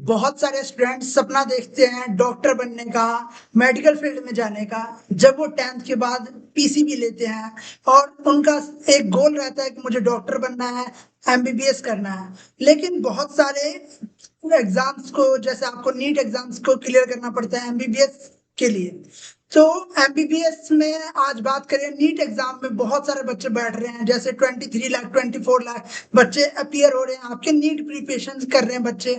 बहुत सारे स्टूडेंट्स सपना देखते हैं डॉक्टर बनने का, मेडिकल फील्ड में जाने का। जब वो 10th के बाद पीसीबी लेते हैं और उनका एक गोल रहता है कि मुझे डॉक्टर बनना है, एमबीबीएस करना है। लेकिन बहुत सारे एग्जाम्स को, जैसे आपको नीट एग्जाम्स को क्लियर करना पड़ता है एमबीबीएस के लिए। तो एमबीबीएस में आज बात करें, नीट एग्जाम में बहुत सारे बच्चे बैठ रहे हैं, जैसे 23 लाख 24 लाख बच्चे अपीयर हो रहे हैं, आपके नीट प्रिपरेशन कर रहे हैं बच्चे।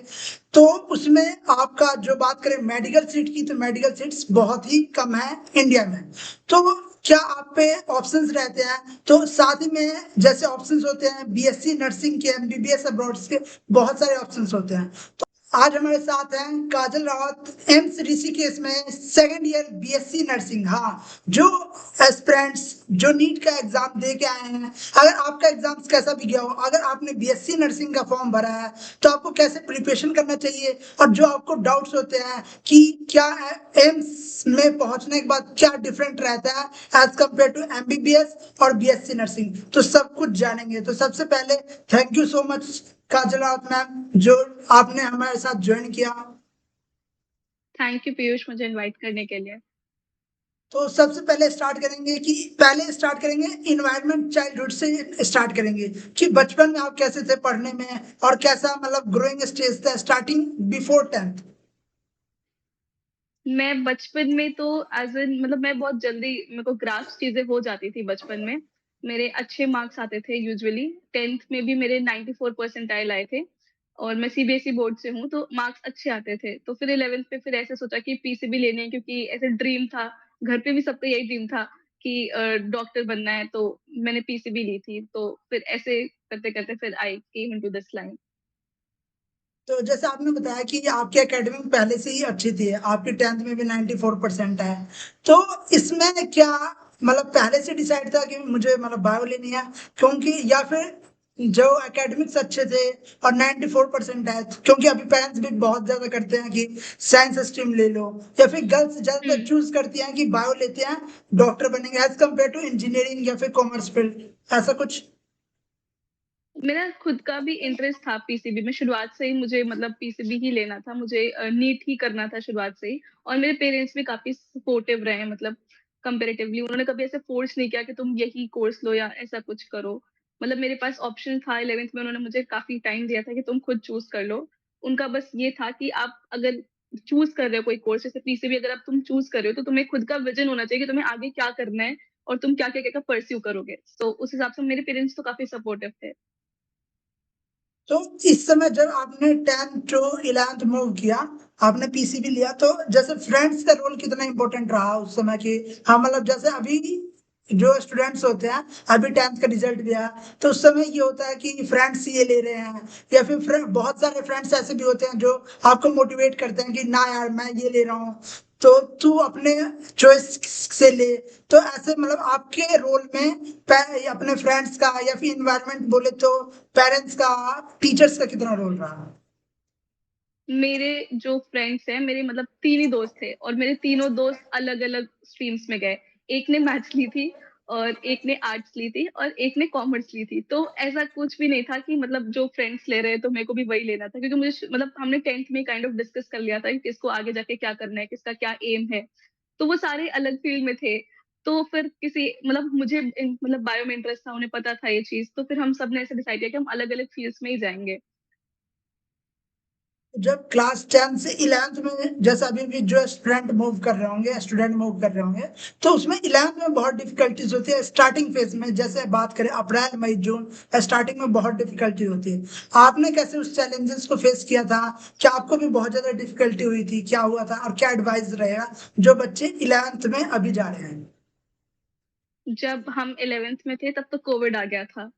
तो उसमें आपका जो बात करें मेडिकल सीट की, तो मेडिकल सीट्स बहुत ही कम है इंडिया में। तो क्या आप पे ऑप्शंस रहते हैं, तो साथ ही में जैसे ऑप्शंस होते हैं बीएससी नर्सिंग के, एमबीबीएस अब्रॉड के, बहुत सारे ऑप्शंस होते हैं। तो आज हमारे साथ हैं काजल रावत, एम्स ऋषिकेश में सेकेंड ईयर बीएससी नर्सिंग। हाँ, जो एस्पिरेंट्स जो नीट का एग्जाम दे के आए हैं, अगर आपका एग्जाम कैसा भी गया हो, अगर आपने बीएससी नर्सिंग का फॉर्म भरा है तो आपको कैसे प्रिपरेशन करना चाहिए, और जो आपको डाउट्स होते हैं कि क्या एम्स में पहुंचने के बाद क्या डिफरेंट रहता है एज कम्पेयर टू एमबीबीएस और बीएससी नर्सिंग, तो सब कुछ जानेंगे। तो सबसे पहले thank you so much Kajal Rawat ma'am, जो आपने हमारे साथ ज्वाइन किया। थैंक यू पीयूष मुझे इनवाइट करने के लिए। तो सबसे पहले स्टार्ट करेंगे इन्वायरमेंट, चाइल्डहुड से स्टार्ट करेंगे कि बचपन में आप कैसे थे पढ़ने में, और कैसा मतलब ग्रोइंग स्टेज था स्टार्टिंग बिफोर 10th। मैं बचपन में तो एज एन मतलब मैं बहुत जल्दी मेरे को ग्रास्प चीजें हो जाती थी बचपन में। मेरे अच्छे मार्क्स आते थे यूजुअली। 10th में भी मेरे 94 परसेंटाइल आए थे और मैं सीबीएसई बोर्ड से हूँ तो मार्क्स अच्छे आते थे। तो फिर 11th पे फिर ऐसे सोचा कि पीसीबी लेनी है क्योंकि ऐसे ड्रीम था। घर पे भी सबका यही ड्रीम था कि डॉक्टर बनना है, तो मैंने पीसीबी ली थी। तो फिर ऐसे करते करते फिर आई केम इनटू दिस लाइन। तो जैसे आपने बताया कि आपकी एकेडमिक पहले से ही अच्छी थी, आपकी 10th में भी 94% है। तो इसमें क्या मतलब पहले से डिसाइड था कि मुझे मतलब बायो लेनी है, क्योंकि या फिर जो एकेडमिक्स अच्छे थे और 94% है, क्योंकि अभी पेरेंट्स भी बहुत ज्यादा करते हैं कि साइंस स्ट्रीम ले लो, या फिर गर्ल्स ज्यादातर हम्म। चूज करती हैं कि बायो लेते हैं, डॉक्टर बनेंगे एज कम्पेयर टू इंजीनियरिंग या फिर कॉमर्स फील्ड, ऐसा कुछ। मेरा खुद का भी इंटरेस्ट था पीसीबी में शुरुआत से ही। मुझे मतलब पीसीबी ही लेना था, मुझे नीट ही करना था शुरुआत से ही। और मेरे पेरेंट्स भी काफी सपोर्टिव रहे हैं, मतलब कंपेरेटिवली उन्होंने कभी ऐसे फोर्स नहीं किया कि तुम यही कोर्स लो या ऐसा कुछ करो। मतलब मेरे पास ऑप्शन था 11th में, उन्होंने मुझे काफी टाइम दिया था कि तुम खुद चूज कर लो। उनका बस ये था कि आप अगर चूज कर रहे हो कोई कोर्स, जैसे पीसीबी अगर आप तुम चूज कर रहे हो तो तुम्हें खुद का विजन होना चाहिए कि तुम्हें आगे क्या करना है और तुम क्या क्या क्या परस्यू करोगे। तो उस हिसाब से मेरे पेरेंट्स तो काफी सपोर्टिव थे। तो इस समय जब आपने 10th to 11th मूव किया, आपने पीसीबी लिया, तो जैसे फ्रेंड्स का रोल कितना इंपॉर्टेंट रहा उस समय की। हाँ, मतलब जैसे अभी जो स्टूडेंट्स होते हैं, अभी 10th का रिजल्ट गया, तो उस समय ये होता है कि फ्रेंड्स ये ले रहे हैं, या फिर बहुत सारे फ्रेंड्स ऐसे भी होते हैं जो आपको मोटिवेट करते हैं कि ना यार मैं ये ले रहा हूँ, तो तू अपने चॉइस से ले। तो ऐसे मतलब आपके रोल में अपने फ्रेंड्स का या फिर इन्वायरमेंट बोले तो पेरेंट्स का, टीचर्स का कितना रोल रहा। मेरे जो फ्रेंड्स हैं, मेरे मतलब तीन ही दोस्त थे और मेरे तीनों दोस्त अलग अलग स्ट्रीम्स में गए। एक ने मैथ्स ली थी और एक ने आर्ट्स ली थी और एक ने कॉमर्स ली थी। तो ऐसा कुछ भी नहीं था कि मतलब जो फ्रेंड्स ले रहे हैं तो मेरे को भी वही लेना था, क्योंकि मुझे मतलब हमने 10th में काइंड ऑफ डिस्कस कर लिया था कि किसको आगे जाके क्या करना है, किसका क्या एम है। तो वो सारे अलग फील्ड में थे। तो फिर किसी मतलब मुझे मतलब बायो में इंटरेस्ट था, उन्हें पता था ये चीज, तो फिर हम सब ने ऐसे डिसाइड किया कि हम अलग अलग फील्ड्स में ही जाएंगे। जब क्लास 10 से 11th में, जैसे अभी भी जो स्टूडेंट मूव कर रहे होंगे, तो उसमें 11th में बहुत डिफिकल्टीज होती है स्टार्टिंग फेज में। जैसे बात करें अप्रैल मई जून, स्टार्टिंग में बहुत डिफिकल्टी होती है। आपने कैसे उस चैलेंजेस को फेस किया था, क्या आपको भी बहुत ज्यादा डिफिकल्टी हुई थी, क्या हुआ था, और क्या एडवाइस रहेगा जो बच्चे 11th में अभी जा रहे हैं। जब हम 11th में थे तब तो कोविड आ गया था।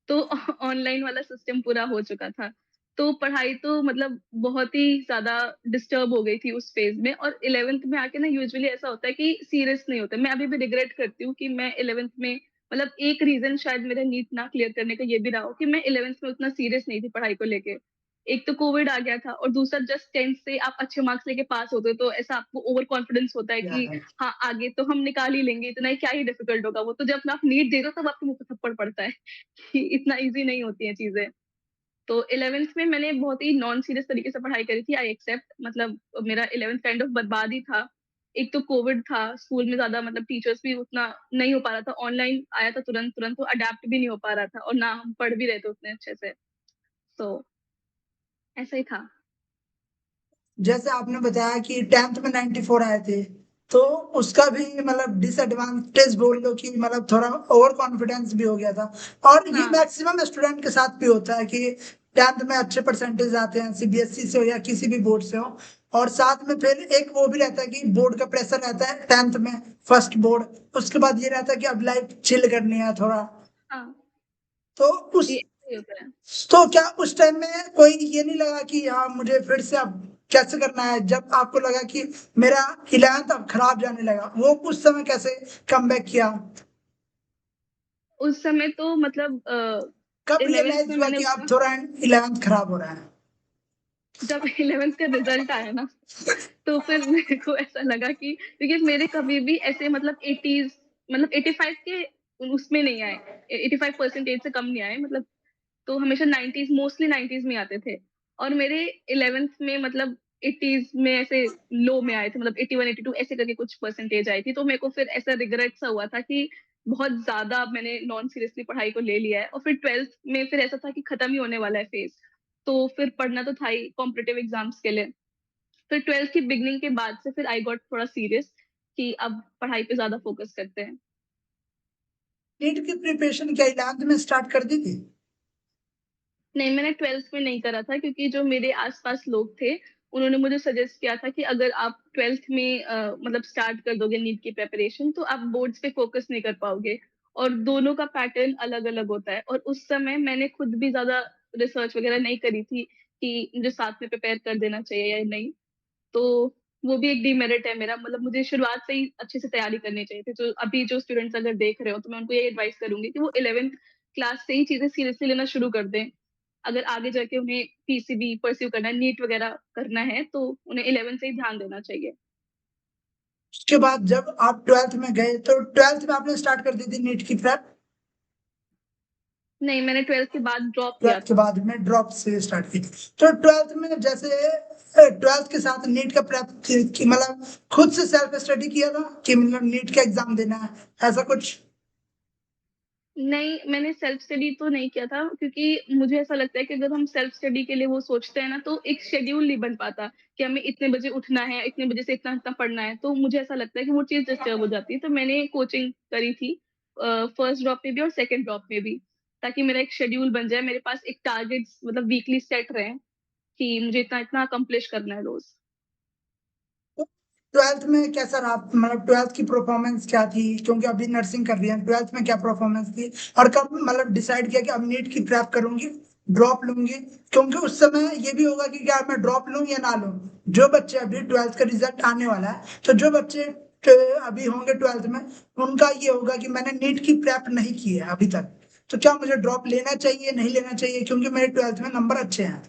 तो ऑनलाइन वाला सिस्टम पूरा हो चुका था। तो पढ़ाई तो मतलब बहुत ही ज्यादा डिस्टर्ब हो गई थी उस फेज में। और 11th में आके ना यूजुअली ऐसा होता है कि सीरियस नहीं होता। मैं अभी भी रिग्रेट करती हूँ कि मैं 11th में मतलब एक रीजन शायद मेरा नीट ना क्लियर करने का ये भी रहा हो कि मैं 11th में उतना सीरियस नहीं थी पढ़ाई को लेके। एक तो कोविड आ गया था और दूसरा जस्ट 10th से आप अच्छे मार्क्स लेके पास होते हो तो ऐसा आपको ओवर कॉन्फिडेंस होता है कि हाँ आगे तो हम निकाल ही लेंगे, इतना ही क्या ही डिफिकल्ट होगा। वो तो जब आप नीट दे दो तब आपके मुंह पे थप्पड़ पड़ता है कि इतना इजी नहीं होती है चीजें। तो 11th में मैंने बहुत ही नॉन सीरियस तरीके से पढ़ाई करी थी, आई एक्सेप्ट, मतलब मेरा 11th काइंड ऑफ बर्बाद ही था। एक तो कोविड था, स्कूल में ज़्यादा मतलब टीचर्स भी उतना नहीं हो पा रहा था, ऑनलाइन आया था तुरंत-तुरंत, तो अडैप्ट भी नहीं हो पा रहा था और ना हम पढ़ भी रहे थे उतने अच्छे से। तो ऐसा ही था। जैसे आपने बताया कि 10th में 94 आए थे, तो उसका भी मतलब डिसएडवांटेज बोल लो कि मतलब थोड़ा ओवर कॉन्फिडेंस भी हो गया था। और ये हाँ, मैक्सिमम स्टूडेंट के साथ भी होता है कि 10th में अच्छे परसेंटेज आते हैं, सीबीएसई से हो या किसी भी बोर्ड से हो। और साथ में फिर एक वो भी रहता है कि बोर्ड का प्रेशर रहता है 10th में, फर्स्ट बोर्ड। उसके बाद ये रहता है कि अब लाइफ चिल करनी है थोड़ा। हाँ, तो उस ये ऐसे ही होता है। तो क्या उस टाइम में कोई ये नहीं लगा कि हाँ मुझे फिर से अब कैसे करना है, जब आपको लगा कि मेरा 11th अब खराब जाने लगा, वो उस समय कैसे कमबैक किया? उस समय तो मतलब कब 11th में रियलाइज हुआ मैंने कि अब उतना, थोड़ा 11th खराब हो रहा है? जब 11th का रिज़ल्ट आया ना, तो फिर मेरे को ऐसा लगा कि क्योंकि मेरे कभी भी ऐसे मतलब 80s, मतलब 85 के उसमें नहीं आए, 85 परसेंटेज से कम नहीं आए, मतलब तो हमेशा 90s, मोस्टली 90s में आते थे। और मेरे 11th में मतलब 80s में ऐसे लो में आए थे, मतलब 81, 82 ऐसे करके कुछ परसेंटेज आई थी। तो मेरे को फिर ऐसा रिग्रेट सा हुआ था कि बहुत ज़्यादा मैंने नॉन सीरियसली पढ़ाई को ले लिया है, और फिर 12th में फिर ऐसा था कि खत्म ही होने वाला है फेज़। तो फिर पढ़ना तो था ही कॉम्पिटिटिव एग्ज़ाम्स के लिए। फिर 12th की बिगिनिंग के बाद से फिर आई गॉट थोड़ा सीरियस कि अब पढ़ाई पे ज़्यादा फोकस करते हैं। नीट की प्रिपरेशन क्या 11th में स्टार्ट कर दी थी? नहीं, मैंने 12th में नहीं करा था, क्योंकि जो मेरे आस-पास लोग थे, उन्होंने मुझे सजेस्ट किया था कि अगर आप 12th में मतलब स्टार्ट कर दोगे नीट की प्रिपरेशन, तो आप बोर्ड्स पे फ़ोकस नहीं कर पाओगे, और दोनों का पैटर्न अलग-अलग होता है। और उस समय मैंने खुद भी ज़्यादा रिसर्च वगैरह नहीं करी थी कि मुझे साथ में प्रिपेयर कर देना चाहिए या नहीं। तो वो भी एक डिमेरिट है मेरा, मतलब मुझे शुरुआत से ही अच्छे से तैयारी करनी चाहिए थी। तो अभी जो स्टूडेंट्स अगर देख रहे हो, तो मैं उनको ये एडवाइस करूँगी कि वो 11th क्लास से ही चीज़ें सीरियसली लेना शुरू कर दें। अगर आगे जाके उन्हें पीसीबी परस्यू करना है, नीट वगैरह करना है, तो उन्हें 11th से ही ध्यान देना चाहिए। उसके बाद जब आप 12th में गए, तो 12th में आपने स्टार्ट कर दी थी नीट की प्रेप? नहीं, मैंने 12th के बाद ड्रॉप लिया 12th के था। बाद में ड्रॉप से स्टार्ट की। तो 12th में जैसे 12th के साथ नीट का प्रेप की मतलब खुद से सेल्फ स्टडी किया था कि मतलब नीट का एग्जाम देना है, ऐसा कुछ? नहीं, मैंने सेल्फ स्टडी तो नहीं किया था, क्योंकि मुझे ऐसा लगता है कि अगर हम सेल्फ स्टडी के लिए वो सोचते हैं ना, तो एक शेड्यूल नहीं बन पाता कि हमें इतने बजे उठना है, इतने बजे से इतना-इतना पढ़ना है। तो मुझे ऐसा लगता है कि वो चीज़ डिस्टर्ब हो जाती है। तो मैंने कोचिंग करी थी फर्स्ट ड्रॉप में भी और सेकंड ड्रॉप में भी, ताकि मेरा एक शेड्यूल बन जाए, मेरे पास एक टारगेट्स मतलब वीकली सेट रहें कि मुझे इतना-इतना अकम्प्लिश करना है रोज़। 12th में कैसा रहा, मतलब 12th की परफॉर्मेंस क्या थी, क्योंकि अभी नर्सिंग कर रही है, 12th में क्या परफॉर्मेंस थी? और कब मतलब डिसाइड किया कि अब नीट की प्रेप करूंगी, ड्रॉप लूंगी? क्योंकि उस समय ये भी होगा कि क्या मैं ड्रॉप लूं या ना लूं। जो बच्चे अभी 12th का रिजल्ट आने वाला है, तो जो बच्चे अभी होंगे 12th में, उनका ये होगा कि मैंने नीट की प्रेप नहीं की है अभी तक, तो क्या मुझे ड्रॉप लेना चाहिए, नहीं लेना चाहिए, क्योंकि मेरे 12th में नंबर अच्छे हैं?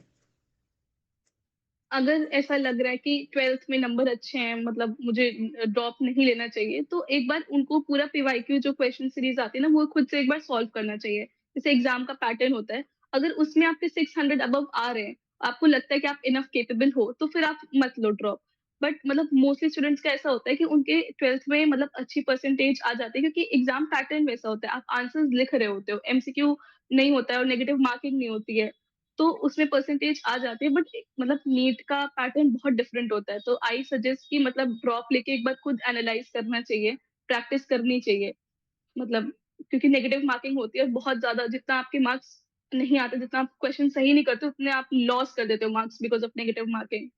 अगर ऐसा लग रहा है कि 12th में नंबर अच्छे हैं, मतलब मुझे ड्रॉप नहीं लेना चाहिए, तो एक बार उनको पूरा पीवाईक्यू जो क्वेश्चन सीरीज़ आती है ना, वो खुद से एक बार सॉल्व करना चाहिए। जैसे एग्ज़ाम का पैटर्न होता है, अगर उसमें आपके 600 अबव आ रहे हैं, आपको लगता है कि आप इनफ कैपेबल हो, तो फिर आप मत लो ड्रॉप। बट मतलब मोस्टली स्टूडेंट्स का ऐसा होता है कि उनके 12th में मतलब अच्छी परसेंटेज आ जाती है, क्योंकि एग्ज़ाम पैटर्न वैसा होता है, आप आंसर्स लिख रहे होते हो, एमसीक्यू नहीं होता है और नेगेटिव मार्किंग नहीं होती है। तो उसमें परसेंटेज आ जाती है, बट मतलब नीट का पैटर्न बहुत डिफरेंट होता है। तो आई सजेस्ट कि मतलब ड्रॉप लेके एक बार खुद एनालाइज़ करना चाहिए, प्रैक्टिस करनी चाहिए। मतलब क्योंकि नेगेटिव मार्किंग होती है और बहुत ज़्यादा, जितना आपके मार्क्स नहीं आते, जितना आप क्वेश्चन सही नहीं करते, उतने आप लॉस कर देते हो marks because of negative marking.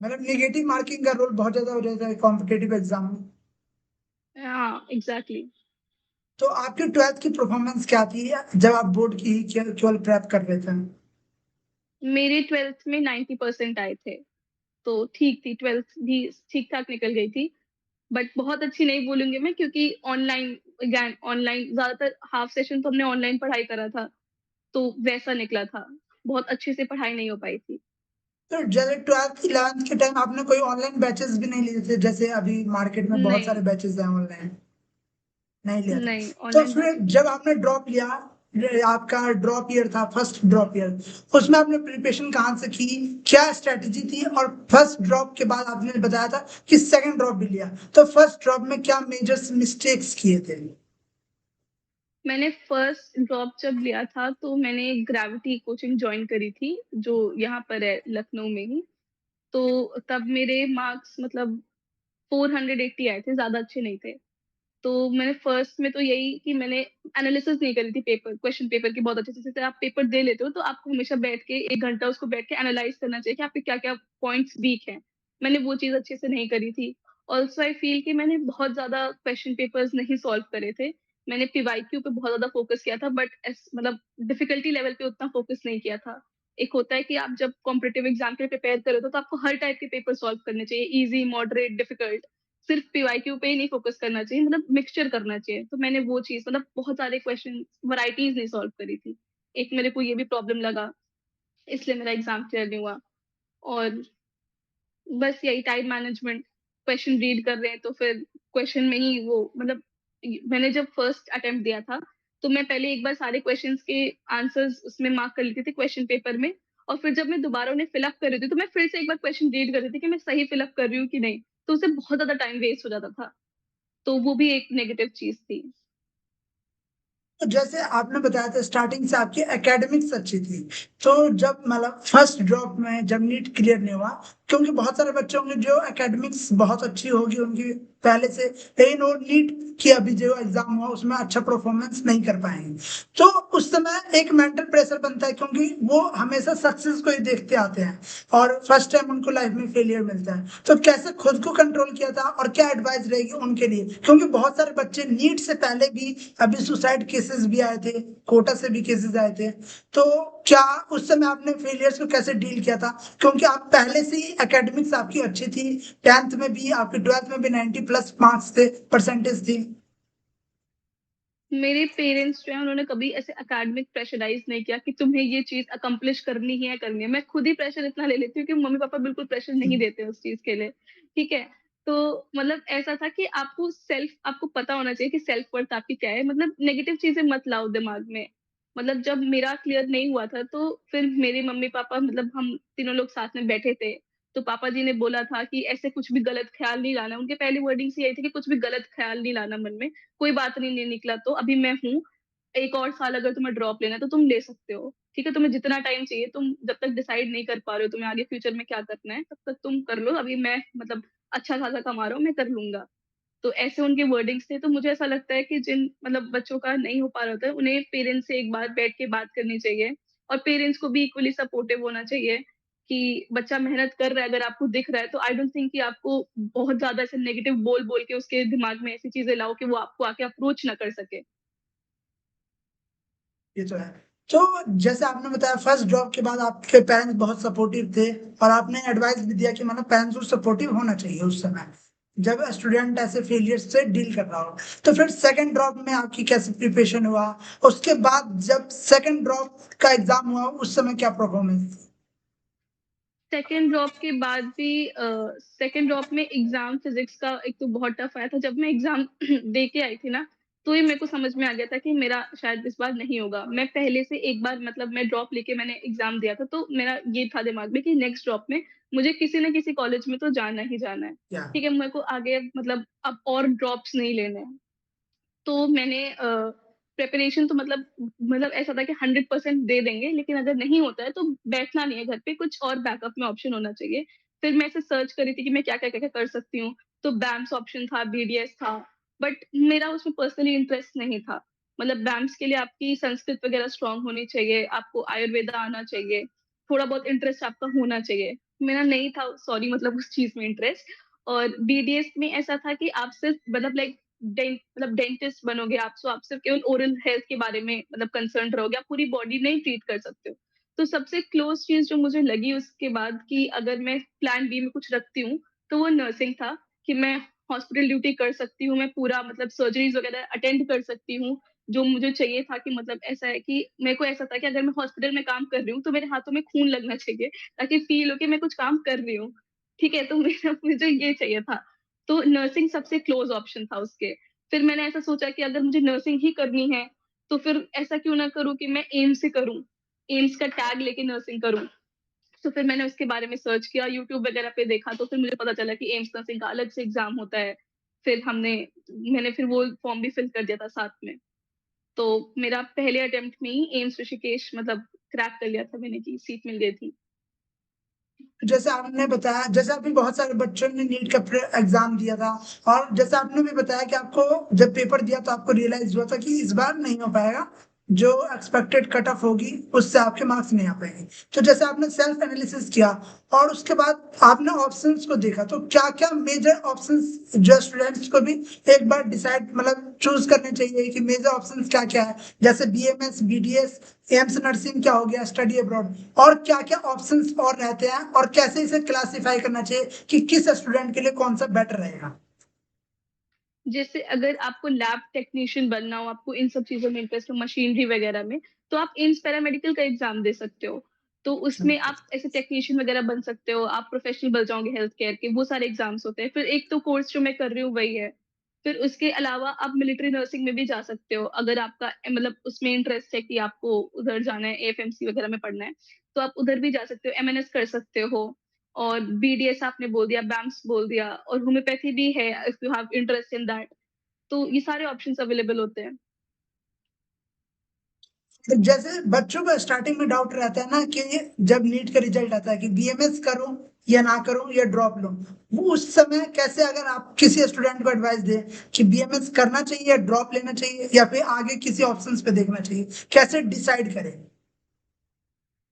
मतलब निगेटिव मार्किंग का रोल बहुत ज्यादा हो जाता है कॉम्पिटेटिव एग्जाम में। हाँ, एग्ज़ैक्टली। तो आपकी 12th की परफॉर्मेंस क्या थी जब आप बोर्ड की केवल प्रेप कर रहे थे? मेरे 12th में 90% आए थे, तो ठीक थी, 12th भी ठीक-ठाक निकल गई थी। बट बहुत अच्छी नहीं बोलूँगी मैं, क्योंकि ऑनलाइन, अगेन ऑनलाइन ज़्यादातर हाफ सेशन तो हमने ऑनलाइन पढ़ाई करा था, तो वैसा निकला था। बहुत अच्छे से पढ़ाई नहीं हो पाई थी। तो जैसे 12th 11th के टाइम आपने कोई ऑनलाइन बैचेस भी नहीं लिए थे, जैसे अभी मार्केट में बहुत नहीं, सारे बैचेस हैं ऑनलाइन? नहीं लिया था? नहीं तो ऑनलाइन फिर बैचेस नहीं। जब आपने ड्रॉप लिया, आपका ड्रॉप ईयर था, फर्स्ट ड्रॉप ईयर, उसमें आपने प्रिपरेशन कहाँ से की, क्या स्ट्रेटेजी थी, और फर्स्ट ड्रॉप के बाद आपने बताया था कि सेकंड ड्रॉप भी लिया, तो फर्स्ट ड्रॉप में क्या मेजर मिस्टेक्स किए थे? मैंने फर्स्ट ड्रॉप जब लिया था तो मैंने ग्रेविटी कोचिंग ज्वाइन करी थी, जो यहाँ पर है लखनऊ में ही। तो तब मेरे मार्क्स मतलब 480 आए थे, ज़्यादा अच्छे नहीं थे। तो मैंने फर्स्ट में तो यही कि मैंने एनालिसिस नहीं करी थी पेपर, क्वेश्चन पेपर की बहुत अच्छे से। जैसे आप पेपर दे लेते हो तो आपको हमेशा बैठ के 1 घंटा उसको बैठ के एनालाइज़ करना चाहिए कि आपके क्या-क्या पॉइंट्स वीक हैं। मैंने वो चीज़ अच्छे से नहीं करी थी। ऑल्सो आई फ़ील कि मैंने बहुत ज़्यादा क्वेश्चन पेपर्स नहीं सॉल्व करे थे। मैंने पीवाईक्यू पे बहुत ज़्यादा फ़ोकस किया था, बट मतलब डिफ़िकल्टी लेवल पे उतना फ़ोकस नहीं किया था। एक होता है कि आप जब कॉम्पिटिटिव एग्ज़ाम के लिए प्रिपेयर कर रहे हो तो आपको हर टाइप के पेपर सॉल्व करने चाहिए, ईज़ी, मॉडरेट, डिफ़िकल्ट। सिर्फ पीवाईक्यू पे ही नहीं फ़ोकस करना चाहिए, मतलब मिक्सचर करना चाहिए। तो मैंने वो चीज़ मतलब बहुत सारे क्वेश्चन वैराइटीज़ नहीं सॉल्व करी थी। एक मेरे को ये भी प्रॉब्लम लगा, इसलिए मेरा एग्ज़ाम क्लियर नहीं हुआ। और बस यही टाइम मैनेजमेंट, क्वेश्चन रीड कर रहे हैं तो फिर क्वेश्चन में ही वो मतलब मैंने जब फर्स्ट अटेम्प्ट दिया था, तो मैं पहले एक बार सारे क्वेश्चंस के आंसर्स उसमें मार्क कर लेती थी क्वेश्चन पेपर में, और फिर जब मैं दोबारा उन्हें फिल अप कर रही थी, तो मैं फिर से एक बार क्वेश्चन रीड कर रही थी कि मैं सही फिल अप कर रही हूँ कि नहीं। तो उससे बहुत ज़्यादा टाइम वेस्ट हो जाता था। तो वो भी एक नेगेटिव चीज़ थी। तो जैसे आपने बताया था स्टार्टिंग से आपकी एकेडमिक्स अच्छी थी, तो जब मतलब फर्स्ट ड्रॉप में जब नीट क्लियर नहीं हुआ, क्योंकि बहुत सारे बच्चे होंगे जो एकेडमिक्स बहुत अच्छी होगी उनकी पहले से, लेकिन वो नीट की अभी जो एग्जाम हुआ उसमें अच्छा परफॉर्मेंस नहीं कर पाएंगे, तो उस समय एक मेंटल प्रेशर बनता है, क्योंकि वो हमेशा सक्सेस को ही देखते आते हैं और फर्स्ट टाइम उनको लाइफ में फेलियर मिलता है, तो कैसे खुद को कंट्रोल किया था और क्या एडवाइस रहेगी उनके लिए, क्योंकि बहुत सारे बच्चे नीट से पहले भी अभी सुसाइड केसेस भी आए थे, कोटा से भी केसेस आए थे, तो क्या उस समय आपने फेलियर्स को कैसे डील किया था, क्योंकि आप पहले से ही एकेडमिक्स आपकी अच्छी थी, 10th में भी, आपके 12th में भी 90 प्लस मार्क्स थे, परसेंटेज थी। मेरे पेरेंट्स जो हैं उन्होंने कभी ऐसे एकेडमिक प्रेशराइज़ नहीं किया कि तुम्हें ये चीज़ अकम्प्लिश करनी ही है, करनी है। मैं खुद ही प्रेशर इतना ले लेती हूँ कि मम्मी-पापा बिल्कुल प्रेशर नहीं देते उस चीज़ के लिए, ठीक है? तो मतलब ऐसा था कि आपको पता होना चाहिए कि सेल्फ वर्थ आपकी क्या है, मतलब नेगेटिव चीज़ें मत लाओ दिमाग में। मतलब जब मेरा क्लियर नहीं हुआ था तो फिर मेरे मम्मी-पापा मतलब हम तीनों लोग साथ में बैठे थे, तो पापा जी ने बोला था कि ऐसे कुछ भी गलत ख़्याल नहीं लाना। उनके पहली वर्डिंग्स यही थी कि कुछ भी गलत ख़्याल नहीं लाना मन में। कोई बात नहीं निकला तो अभी मैं हूँ, 1 और साल अगर तुम्हें ड्रॉप लेना है तो तुम ले सकते हो, ठीक है? तुम्हें जितना टाइम चाहिए, तुम जब तक डिसाइड नहीं कर पा रहे हो तुम्हें आगे फ्यूचर में क्या करना है, तब तक तुम कर लो। अभी मैं मतलब अच्छा-खासा कमा रहा हूँ, मैं कर लूँगा। तो ऐसे उनके वर्डिंग्स थे, तो मुझे ऐसा लगता है कि जिन मतलब बच्चों का नहीं हो पा रहा होता है, उन्हें पेरेंट्स से एक बार बैठ के बात करनी चाहिए, और पेरेंट्स को भी इक्वली सपोर्टिव होना चाहिए कि बच्चा मेहनत कर रहा है, अगर आपको दिख रहा है, तो आई डोंट थिंक कि आपको बहुत ज़्यादा ऐसे नेगेटिव बोल-बोल के उसके दिमाग में ऐसी चीज़ें लाओ कि वो आपको आके अप्रोच ना कर सके। ये तो है। तो जैसे आपने बताया फर्स्ट जॉब के बाद आपके पेरेंट्स बहुत सपोर्टिव थे, और आपने एडवाइस भी दिया कि मतलब पेरेंट्स को सपोर्टिव होना चाहिए उस समय जब स्टूडेंट ऐसे फेलियर से डील कर रहा हो, तो फिर सेकंड ड्रॉप में आपकी कैसे प्रिपरेशन हुआ, उसके बाद जब सेकंड ड्रॉप का एग्जाम हुआ उस समय क्या परफॉर्मेंस? सेकंड ड्रॉप के बाद भी सेकंड ड्रॉप में एग्ज़ाम फिज़िक्स का एक तो बहुत टफ आया था। जब मैं एग्ज़ाम दे के आई थी ना, तो ये मेरे को समझ में आ गया था कि मेरा शायद इस बार नहीं होगा। मैं पहले से एक बार मतलब मैं ड्रॉप लेके मैंने एग्ज़ाम दिया था, तो मेरा ये था दिमाग में कि नेक्स्ट ड्रॉप में मुझे किसी न किसी कॉलेज में तो जाना ही जाना है। क्या? ठीक है? मेरे को आगे मतलब अब और ड्रॉप्स नहीं लेने हैं। तो मैंने प्रिपरेशन तो मतलब ऐसा था कि 100% दे देंगे, लेकिन अगर नहीं होता है तो बैठना नहीं है घर पे, कुछ और बैकअप में ऑप्शन होना चाहिए। फिर मैं ऐसे सर्च कर रही थी कि मैं क्या-क्या कर सकती हूँ, तो बैंड्स ऑप्शन था, बीडीएस था, बट मेरा उसमें पर्सनली इंटरेस्ट नहीं था। मतलब बैंड्स के लिए आपकी संस्कृत वगैरह स्ट्रॉन्ग होनी चाहिए, आपको आयुर्वेदा आना चाहिए, थोड़ा बहुत इंटरेस्ट आपका होना चाहिए। मेरा नहीं था सॉरी मतलब उस चीज़ में इंटरेस्ट। और बीडीएस में ऐसा था कि आप सिर्फ मतलब लाइक डेंटिस्ट बनोगे आप, सो आप सिर्फ केवल ओरल हेल्थ के बारे में मतलब कंसर्न्ड रहोगे, आप पूरी बॉडी नहीं ट्रीट कर सकते हो। तो सबसे क्लोज़ चीज़ जो मुझे लगी उसके बाद कि अगर मैं प्लान बी में कुछ रखती हूँ, तो वो नर्सिंग था कि मैं हॉस्पिटल ड्यूटी कर सकती हूँ, मैं पूरा मतलब सर्जरीज़ वगैरह अटेंड कर सकती हूँ। जो मुझे चाहिए था कि मतलब ऐसा है कि मेरे को ऐसा था कि अगर मैं हॉस्पिटल में काम कर रही हूँ, तो मेरे हाथों में खून लगना चाहिए, ताकि फ़ील हो कि मैं कुछ काम कर रही हूँ। ठीक है? तो मेरा मुझे ये चाहिए था। तो नर्सिंग सबसे क्लोज़ ऑप्शन था उसके। फिर मैंने ऐसा सोचा कि अगर मुझे नर्सिंग ही करनी है, तो फिर ऐसा क्यों ना करूँ कि मैं एम्स से करूँ, एम्स का टैग लेके नर्सिंग करूँ। तो फिर मैंने उसके बारे में सर्च किया, यूट्यूब वगैरह पे देखा, तो फिर मुझे पता चला कि एम्स नर्सिंग का अलग से एग्ज़ाम होता है। फिर मैंने फिर वो फॉर्म भी फिल कर दिया था साथ में। तो मेरा पहले अटेम्प्ट में ही एम्स ऋषिकेश मतलब क्रैक कर लिया था मैंने कि सीट मिल गई थी। जैसे आपने बताया, जैसे अभी बहुत सारे बच्चों ने नीट का एग्जाम दिया था, और जैसे आपने भी बताया कि आपको जब पेपर दिया तो आपको रियलाइज हुआ था कि इस बार नहीं हो पाएगा, जो एक्सपेक्टेड कट ऑफ होगी उससे आपके मार्क्स नहीं आ पाएंगे। तो जैसे आपने सेल्फ एनालिसिस किया और उसके बाद आपने ऑप्शंस को देखा, तो क्या क्या मेजर ऑप्शंस जो स्टूडेंट्स को भी एक बार डिसाइड मतलब चूज करने चाहिए कि मेजर ऑप्शंस क्या क्या है, जैसे बीएमएस, बीडीएस, एम्स नर्सिंग क्या हो गया, स्टडी अब्रॉड, और क्या क्या ऑप्शंस और रहते हैं, और कैसे इसे क्लासिफाई करना चाहिए कि किस स्टूडेंट के लिए कौन सा बेटर रहेगा। जैसे अगर आपको लैब टेक्नीशियन बनना हो, आपको इन सब चीज़ों में इंटरेस्ट हो, मशीनरी वगैरह में, तो आप एम्स पैरामेडिकल का एग्ज़ाम दे सकते हो। तो उसमें आप ऐसे टेक्नीशियन वगैरह बन सकते हो, आप प्रोफेशनल बन जाओगे हेल्थ केयर के, वो सारे एग्ज़ाम्स होते हैं। फिर एक तो कोर्स जो मैं कर रही हूँ वही है। फिर उसके अलावा आप मिलिट्री नर्सिंग में भी जा सकते हो, अगर आपका मतलब उसमें इंटरेस्ट है कि आपको उधर जाना है, एएफएमसी वगैरह में पढ़ना है, तो आप उधर भी जा सकते हो, एमएनएस कर सकते हो। और बीडीएस आपने बोल दिया, बैंप्स बोल दिया, और होम्योपैथी भी है if you have interest in that. तो ये सारे ऑप्शंस अवेलेबल होते हैं। तो जैसे बच्चों को स्टार्टिंग में डाउट रहता है ना कि जब नीट का रिजल्ट आता है कि बीएमएस करूं या ना करूं या ड्रॉप लूं, वो उस समय कैसे, अगर आप किसी स्टूडेंट को एडवाइस दें कि बीएमएस करना चाहिए या ड्रॉप लेना चाहिए या फिर आगे किसी ऑप्शंस पे देखना चाहिए, कैसे डिसाइड करें।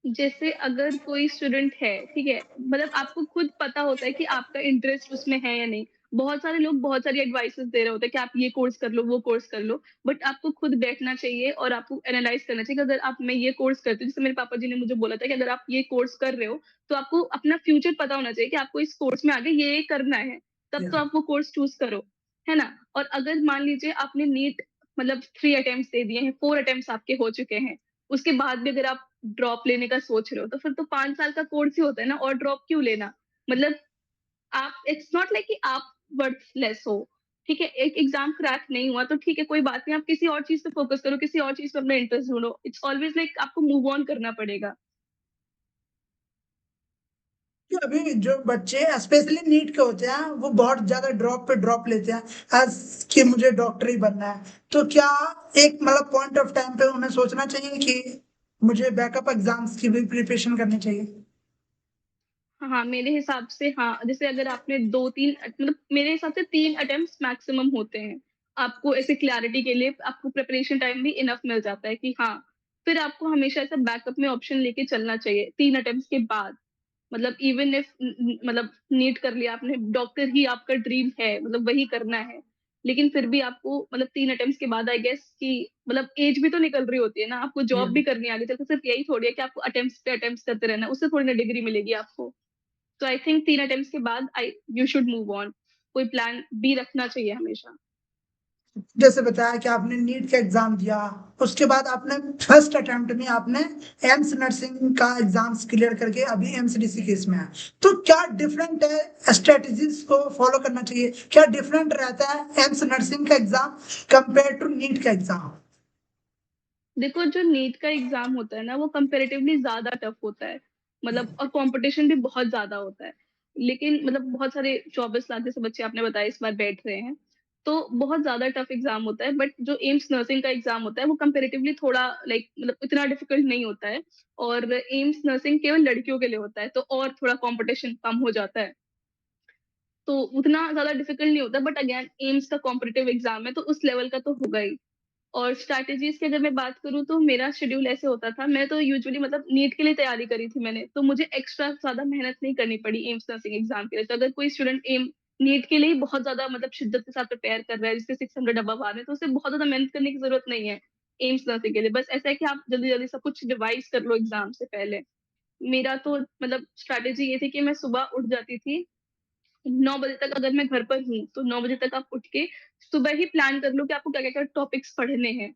जैसे अगर कोई स्टूडेंट है, ठीक है? मतलब आपको खुद पता होता है कि आपका इंटरेस्ट उसमें है या नहीं। बहुत सारे लोग बहुत सारी एडवाइसेज़ दे रहे होते हैं कि आप ये कोर्स कर लो, वो कोर्स कर लो। बट आपको खुद बैठना चाहिए और आपको एनालाइज़ करना चाहिए कि अगर आप मैं ये कोर्स करती हूँ, जैसे मेरे पापा जी ने मुझे बोला था कि अगर आप ये कोर्स कर रहे हो, तो आपको अपना फ्यूचर पता होना चाहिए कि आपको इस कोर्स में आगे ये करना है। तब तो आप वो कोर्स चूज़ करो, है ना? और अगर मान लीजिए आपने नीट मतलब 3 अटेम्प्ट्स दे दिए हैं, 4 अटेम्प्ट्स आपके हो चुके हैं। उसके बाद भी अगर आप ड्रॉप लेने का सोच रहे हो, तो फिर तो 5 साल का कोर्स ही होता है ना, और ड्रॉप क्यों लेना? मतलब आप इट्स नॉट लाइक कि आप वर्थलेस हो, ठीक है? एक एग्ज़ाम क्रैक नहीं हुआ तो ठीक है, कोई बात नहीं, आप किसी और चीज़ पे फ़ोकस करो, किसी और चीज़ पे अपना इंटरेस्ट ढूँढो। इट्स ऑलवेज़ लाइक आपको मूव ऑन करना पड़ेगा। कि अभी जो बच्चे स्पेशली नीट के होते हैं वो बहुत ज्यादा ड्रॉप पे ड्रॉप लेते हैं एज कि मुझे डॉक्टर ही बनना है, तो क्या एक मतलब पॉइंट ऑफ टाइम पे उन्हें सोचना चाहिए कि मुझे बैकअप एग्जाम्स की भी प्रिपरेशन करनी चाहिए। हाँ, मेरे हिसाब से हाँ, जैसे अगर आपने 2-3 मतलब मेरे हिसाब से 3 अटेम्प्ट्स मैक्सिमम होते हैं। आपको ऐसे क्लैरिटी के लिए आपको प्रिपरेशन टाइम भी इनफ मिल जाता है कि हाँ, फिर आपको हमेशा ऐसा बैकअप में ऑप्शन लेके चलना चाहिए 3 अटेम्प्ट्स के बाद। मतलब इवन इफ मतलब नीट कर लिया आपने, डॉक्टर ही आपका ड्रीम है, मतलब वही करना है। लेकिन फिर भी आपको मतलब 3 अटेम्प्ट्स के बाद आई गेस कि मतलब एज भी तो निकल रही होती है ना, आपको जॉब भी करनी है आगे चलकर, सिर्फ यही थोड़ी है कि आपको अटेम्प्ट्स पे अटेम्प्ट्स करते रहना है, उससे थोड़ी ना डिग्री मिलेगी आपको। तो आई थिंक 3 अटेम्प्ट्स के बाद आई यू शुड मूव ऑन। कोई प्लान बी रखना चाहिए हमेशा। जैसे बताया कि आपने नीट का एग्जाम दिया, उसके बाद आपने फर्स्ट अटेम्प्ट में आपने एम्स नर्सिंग का एग्जाम्स क्लियर करके अभी एम्स ऋषिकेश में है, तो क्या डिफरेंट है स्ट्रेटजीज को फॉलो करना चाहिए, क्या डिफरेंट रहता है एम्स नर्सिंग का एग्जाम कंपेयर टू नीट का एग्जाम। देखो जो नीट का एग्ज़ाम होता है ना, वो कंपैरेटिवली ज़्यादा टफ होता है। मतलब और कॉम्पिटिशन भी बहुत ज़्यादा होता है। लेकिन मतलब बहुत सारे 24 लाख जैसे बच्चे आपने बताया इस बार बैठ रहे हैं। तो बहुत ज़्यादा टफ एग्ज़ाम होता है, बट जो एम्स नर्सिंग का एग्ज़ाम होता है वो कंपैरेटिवली थोड़ा लाइक मतलब इतना डिफिकल्ट नहीं होता है। और एम्स नर्सिंग केवल लड़कियों के लिए होता है, तो और थोड़ा कॉम्पिटिशन कम हो जाता है। तो उतना ज़्यादा डिफिकल्ट नहीं होता, बट अगेन एम्स का कॉम्पिटिटिव एग्ज़ाम है, तो उस लेवल का तो होगा ही। और स्ट्रैटेजीज़ की अगर मैं बात करूँ तो मेरा शेड्यूल ऐसे होता था, मैं तो यूजुअली मतलब नीट के लिए तैयारी करी थी मैंने, तो मुझे एक्स्ट्रा ज़्यादा मेहनत नहीं करनी पड़ी एम्स नर्सिंग एग्ज़ाम के लिए। तो अगर कोई स्टूडेंट नीट के लिए बहुत ज़्यादा मतलब शिद्दत के साथ प्रिपेयर कर रहा है, जिसके 600 अबव आ रहे हैं, तो उसे बहुत ज़्यादा मेहनत करने की ज़रूरत नहीं है एम्स नर्सिंग के लिए। बस ऐसा है कि आप जल्दी-जल्दी सब कुछ रिवाइज़ कर लो एग्ज़ाम से पहले। मेरा तो मतलब स्ट्रैटेजी ये थी कि मैं सुबह उठ जाती थी 9 बजे तक, अगर मैं घर पर हूँ, तो 9 बजे तक आप उठ के सुबह ही प्लान कर लो कि आपको क्या-क्या टॉपिक्स पढ़ने हैं।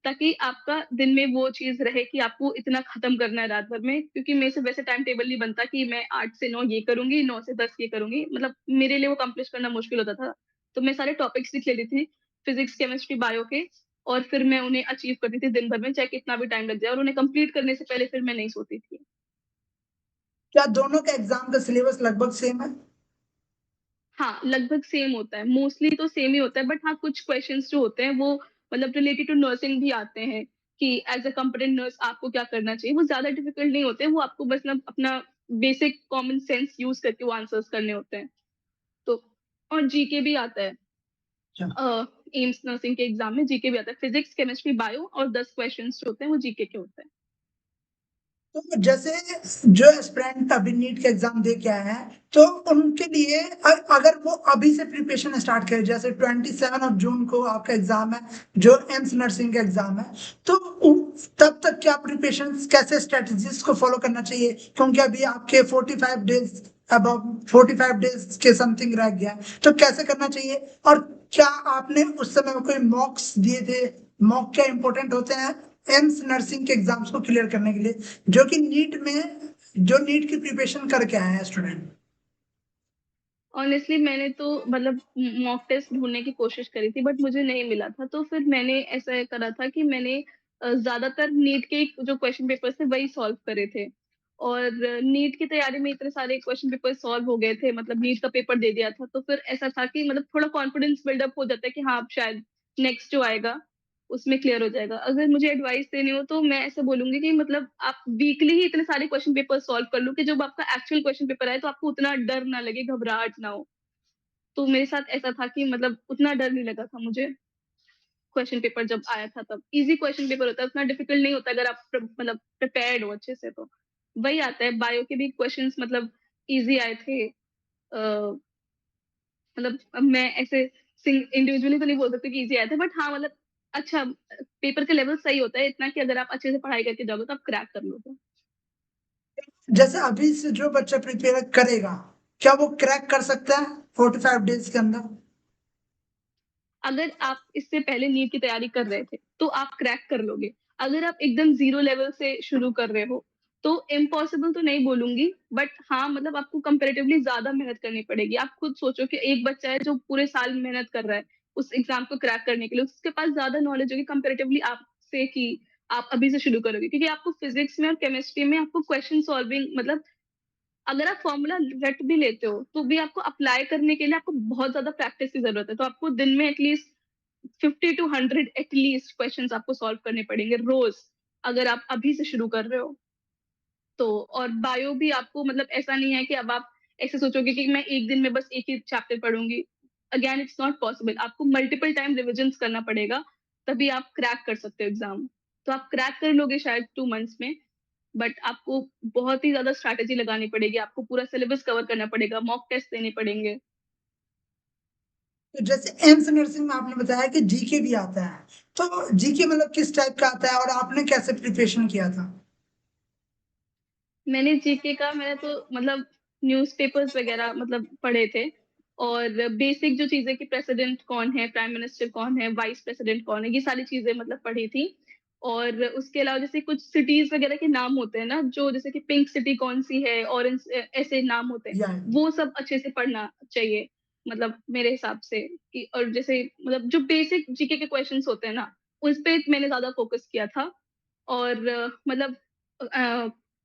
ताकि आपका दिन में वो चीज़ रहे कि आपको इतना खत्म करना है रात भर में, क्योंकि मेरे से वैसे टाइम टेबल नहीं बनता कि मैं 8 से 9 ये करूँगी, 9 से 10 ये करूँगी, मतलब मेरे लिए वो अकम्प्लिश करना मुश्किल होता था। तो मैं सारे टॉपिक्स लिख लेती थी, फिज़िक्स, केमिस्ट्री, बायो के, और फिर मैं उन्हें अचीव करती थी दिन भर में, चाहे कितना भी टाइम लग जाए, और उन्हें कंप्लीट करने से पहले फिर मैं नहीं सोती थी। क्या दोनों का एग्जाम का सिलेबस लगभग सेम है? हाँ, लगभग सेम होता है, मोस्टली तो सेम ही होता है, बट हाँ, कुछ क्वेश्चंस जो होते हैं वो मतलब रिलेटेड टू नर्सिंग भी आते हैं कि एज़ अ कंपेटेंट नर्स आपको क्या करना चाहिए। वो ज़्यादा डिफिकल्ट नहीं होते हैं, वो आपको बस ना अपना बेसिक कॉमन सेंस यूज़ करके वो आंसर्स करने होते हैं। तो और जीके भी आता है। अच्छा। एम्स नर्सिंग के एग्जाम में जीके भी आता है। फिजिक्स, केमिस्ट्री, बायो और 10 क्वेश्चंस जो होते हैं वो जीके के होते हैं। तो जैसे जो एस्पिरेंट अभी नीट का एग्जाम दे के आए हैं, तो उनके लिए अगर वो अभी से प्रिपरेशन स्टार्ट करें, जैसे 27 को आपका एग्जाम है, जो एम्स नर्सिंग का एग्जाम है, तो तब तक क्या प्रिपरेशन, कैसे स्ट्रेटजीज को फॉलो करना चाहिए? क्योंकि अभी आपके 45 डेज, अब 45 डेज के समथिंग रह गया है, तो कैसे करना चाहिए? और क्या आपने उस समय कोई मॉक्स दिए थे? मॉक क्या इंपॉर्टेंट होते हैं एम्स नर्सिंग के एग्जाम्स को क्लियर करने के लिए, जो कि नीट में, जो नीट की प्रिपरेशन करके आए हैं स्टूडेंट? ऑनेस्टली मैंने तो मतलब मॉक टेस्ट ढूँढने की कोशिश करी थी, बट मुझे नहीं मिला था। तो फिर मैंने ऐसा करा था कि मैंने ज़्यादातर नीट के जो क्वेश्चन पेपर्स थे वही सॉल्व करे थे। और नीट की तैयारी में इतने सारे क्वेश्चन पेपर सॉल्व हो गए थे, मतलब नीट का पेपर दे दिया था, तो फिर ऐसा था कि मतलब थोड़ा कॉन्फिडेंस बिल्डअप हो जाता है कि हाँ, अब शायद नेक्स्ट जो आएगा उसमें क्लियर हो जाएगा। अगर मुझे एडवाइस देनी हो तो मैं ऐसे बोलूँगी कि मतलब आप वीकली ही इतने सारे क्वेश्चन पेपर सॉल्व कर लो कि जब आपका एक्चुअल क्वेश्चन पेपर आए तो आपको उतना डर ना लगे, घबराहट ना हो। तो मेरे साथ ऐसा था कि मतलब उतना डर नहीं लगा था मुझे, क्वेश्चन पेपर जब आया था तब। ईज़ी क्वेश्चन पेपर होता है, उतना डिफिकल्ट नहीं होता अगर आप मतलब प्रिपेयर्ड हो अच्छे से तो। वही आता है, बायो के भी क्वेश्चंस मतलब ईज़ी आए थे। मतलब अब मैं ऐसे इंडिविजुअली तो नहीं बोल सकती कि ईज़ी आया था, बट हाँ, मतलब अच्छा पेपर का लेवल सही होता है, इतना कि अगर आप अच्छे से पढ़ाई करके जाओगे तो आप क्रैक कर लोगे। जैसे अभी से जो बच्चा प्रिपेयर करेगा, क्या वो क्रैक कर सकता है 45 डेज के अंदर? अगर आप इससे पहले नीट की तैयारी कर रहे थे, तो आप क्रैक कर लोगे। अगर आप एकदम ज़ीरो लेवल से शुरू कर रहे हो, तो इम्पॉसिबल तो नहीं बोलूँगी, बट हाँ, मतलब आपको कंपैरेटिवली ज़्यादा मेहनत करनी पड़ेगी। आप खुद सोचो कि एक बच्चा है जो पूरे साल मेहनत कर रहा है, उस एग्ज़ाम को क्रैक करने के लिए, उसके पास ज़्यादा नॉलेज होगी कंपैरेटिवली आपसे कि आप अभी से शुरू करोगे। क्योंकि आपको फिज़िक्स में और केमिस्ट्री में आपको क्वेश्चन सॉल्विंग मतलब अगर आप फ़ॉर्मूला रट भी लेते हो, तो भी आपको अप्लाई करने के लिए आपको बहुत ज़्यादा प्रैक्टिस की ज़रूरत है। तो आपको दिन में एटलीस्ट 50 टू 100 एटलीस्ट क्वेश्चंस आपको सॉल्व करने पड़ेंगे रोज़, अगर आप अभी से शुरू कर रहे हो। तो और बायो भी आपको मतलब ऐसा नहीं है कि अब आप ऐसे सोचोगे कि मैं एक दिन में बस एक ही चैप्टर पढ़ूँगी। अगेन इट्स नॉट पॉसिबल, आपको मल्टीपल टाइम रिविजन्स करना पड़ेगा, तभी आप क्रैक कर सकते हो एग्ज़ाम। तो आप क्रैक कर लोगे शायद 2 मंथ्स में, बट आपको बहुत ही ज़्यादा स्ट्रैटेजी लगानी पड़ेगी, आपको पूरा सिलेबस कवर करना पड़ेगा, मॉक टेस्ट देने पड़ेंगे। तो जैसे एम्स नर्सिंग में आपने बताया कि जीके भी आता है, तो जीके मतलब किस टाइप का आता है और आपने कैसे प्रिपरेशन किया था? मैंने जीके का मैंने तो मतलब न्यूज़पेपर्स वग़ैरह मतलब पढ़े थे और बेसिक जो चीज़ें कि प्रेसिडेंट कौन है, प्राइम मिनिस्टर कौन है, वाइस प्रेसिडेंट कौन है, ये सारी चीज़ें मतलब पढ़ी थी। और उसके अलावा जैसे कुछ सिटीज़ वग़ैरह के नाम होते हैं ना, जो जैसे कि पिंक सिटी कौन-सी है, ऑरेंज ऐसे नाम होते हैं, या वो सब अच्छे से पढ़ना चाहिए, मतलब मेरे हिसाब से कि और जैसे मतलब जो बेसिक जीके के क्वेश्चन्स होते हैं ना, उस पे मैंने ज़्यादा फ़ोकस किया था। और मतलब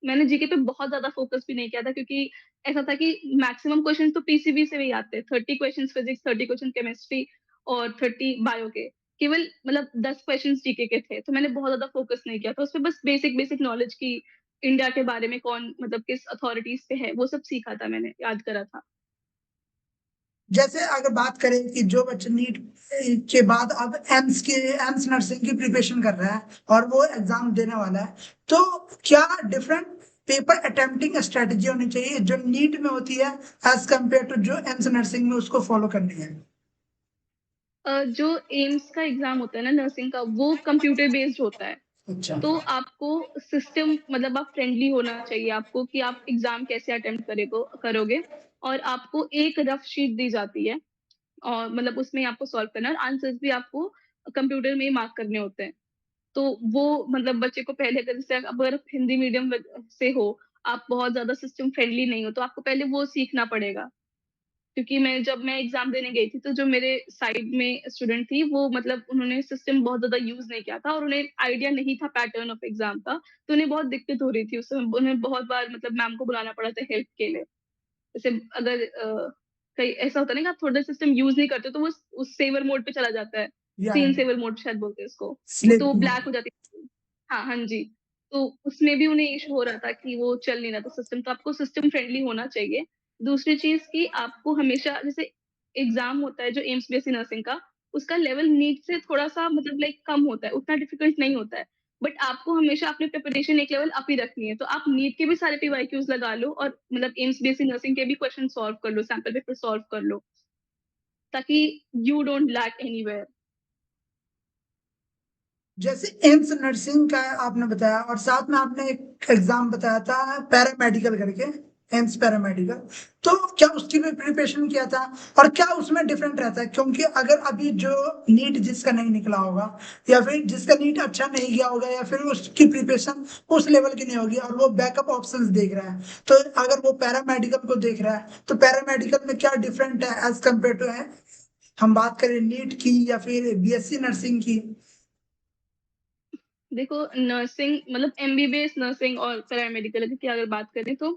मैंने जीके पे बहुत ज़्यादा फ़ोकस भी नहीं किया था क्योंकि ऐसा था कि मैक्सिमम क्वेश्चन तो पीसीबी से भी आते हैं। 30 क्वेश्चन्स फिज़िक्स, 30 क्वेश्चन केमिस्ट्री और 30 बायो के। केवल मतलब 10 क्वेश्चन्स जीके के थे, तो मैंने बहुत ज़्यादा फ़ोकस नहीं किया था। उसपे बस बेसिक नॉलेज की इंडिया के बारे में कौन मतलब किस अथॉरिटीज़ पे है, वो सब सीखा था मैंने, याद करा था। जैसे अगर बात करें कि जो बच्चा नीट के बाद अब एम्स नर्सिंग की प्रिपरेशन कर रहा है और वो एग्जाम देने वाला है, तो क्या डिफरेंट पेपर अटेम्प्टिंग स्ट्रेटजी होनी चाहिए जो नीट में होती है एज कम्पेयर टू जो एम्स नर्सिंग में उसको फॉलो करनी है? जो एम्स का एग्ज़ाम होता है ना नर्सिंग का, वो कंप्यूटर बेस्ड होता है। अच्छा। तो आपको सिस्टम मतलब आप फ्रेंडली होना चाहिए आपको कि आप एग्ज़ाम कैसे अटेम्प्ट करोगे और आपको एक रफ शीट दी जाती है और मतलब उसमें आपको सॉल्व करना है और आंसर्स भी आपको कंप्यूटर में ही मार्क करने होते हैं। तो वो मतलब बच्चे को पहले अगर जैसे अगर आप हिंदी मीडियम से हो, आप बहुत ज़्यादा सिस्टम फ्रेंडली नहीं हो, तो आपको पहले वो सीखना पड़ेगा। क्योंकि जब मैं एग्ज़ाम देने गई थी, तो जो मेरे साइड में स्टूडेंट थी, वो मतलब उन्होंने सिस्टम बहुत ज़्यादा यूज़ नहीं किया था और उन्हें आइडिया नहीं था पैटर्न ऑफ एग्ज़ाम का, तो उन्हें बहुत दिक्कत हो रही थी उस समय। उन्हें बहुत बार मतलब मैम को बुलाना पड़ा था हेल्प के लिए। जैसे अगर कहीं ऐसा होता है ना कि आप थोड़ा सिस्टम यूज़ नहीं करते, तो वो उस सेवर मोड पे चला जाता है। या स्क्रीन सेवर मोड शायद बोलते हैं उसको। वो स्लिप तो मोड। ब्लैक हो जाती है। हाँ, हाँ जी। तो उसमें भी उन्हें इश्यू हो रहा था कि वो चल नहीं रहा था सिस्टम, तो आपको सिस्टम फ्रेंडली होना चाहिए। दूसरी चीज़ कि आपको हमेशा जैसे एग्ज़ाम होता है जो एम्स बीएससी नर्सिंग का, उसका लेवल नीट से थोड़ा-सा मतलब लाइक कम होता है, उतना डिफिकल्ट नहीं होता है। बट आपको हमेशा अपनी प्रिपरेशन एक लेवल अप ही रखनी है। तो आप नीट के भी सारे पीवाईक्यूज़ लगा लो और मतलब एम्स बीएससी नर्सिंग के भी क्वेश्चन सॉल्व कर लो, सैंपल पेपर सॉल्व कर लो, ताकि यू डोंट लैक एनीवेयर। जैसे एम्स नर्सिंग का आपने बताया और साथ में आपने एक एग्जाम बताया था पैरामेडिकल करके, एम्स पैरामेडिकल, तो क्या उसकी भी प्रिपरेशन किया था और क्या उसमें डिफरेंट रहता है? क्योंकि अगर अभी जो नीट जिसका नहीं निकला होगा या फिर जिसका नीट अच्छा नहीं गया होगा या फिर उसकी प्रिपरेशन उस लेवल की नहीं होगी और वो बैकअप ऑप्शंस देख रहा है, तो अगर वो पैरामेडिकल को देख रहा है तो पैरामेडिकल में क्या डिफरेंट है एज कम्पेयर टू है, हम बात करें नीट की या फिर बीएससी नर्सिंग की? देखो नर्सिंग मतलब एमबीबीएस नर्सिंग और पैरामेडिकल की अगर बात करें तो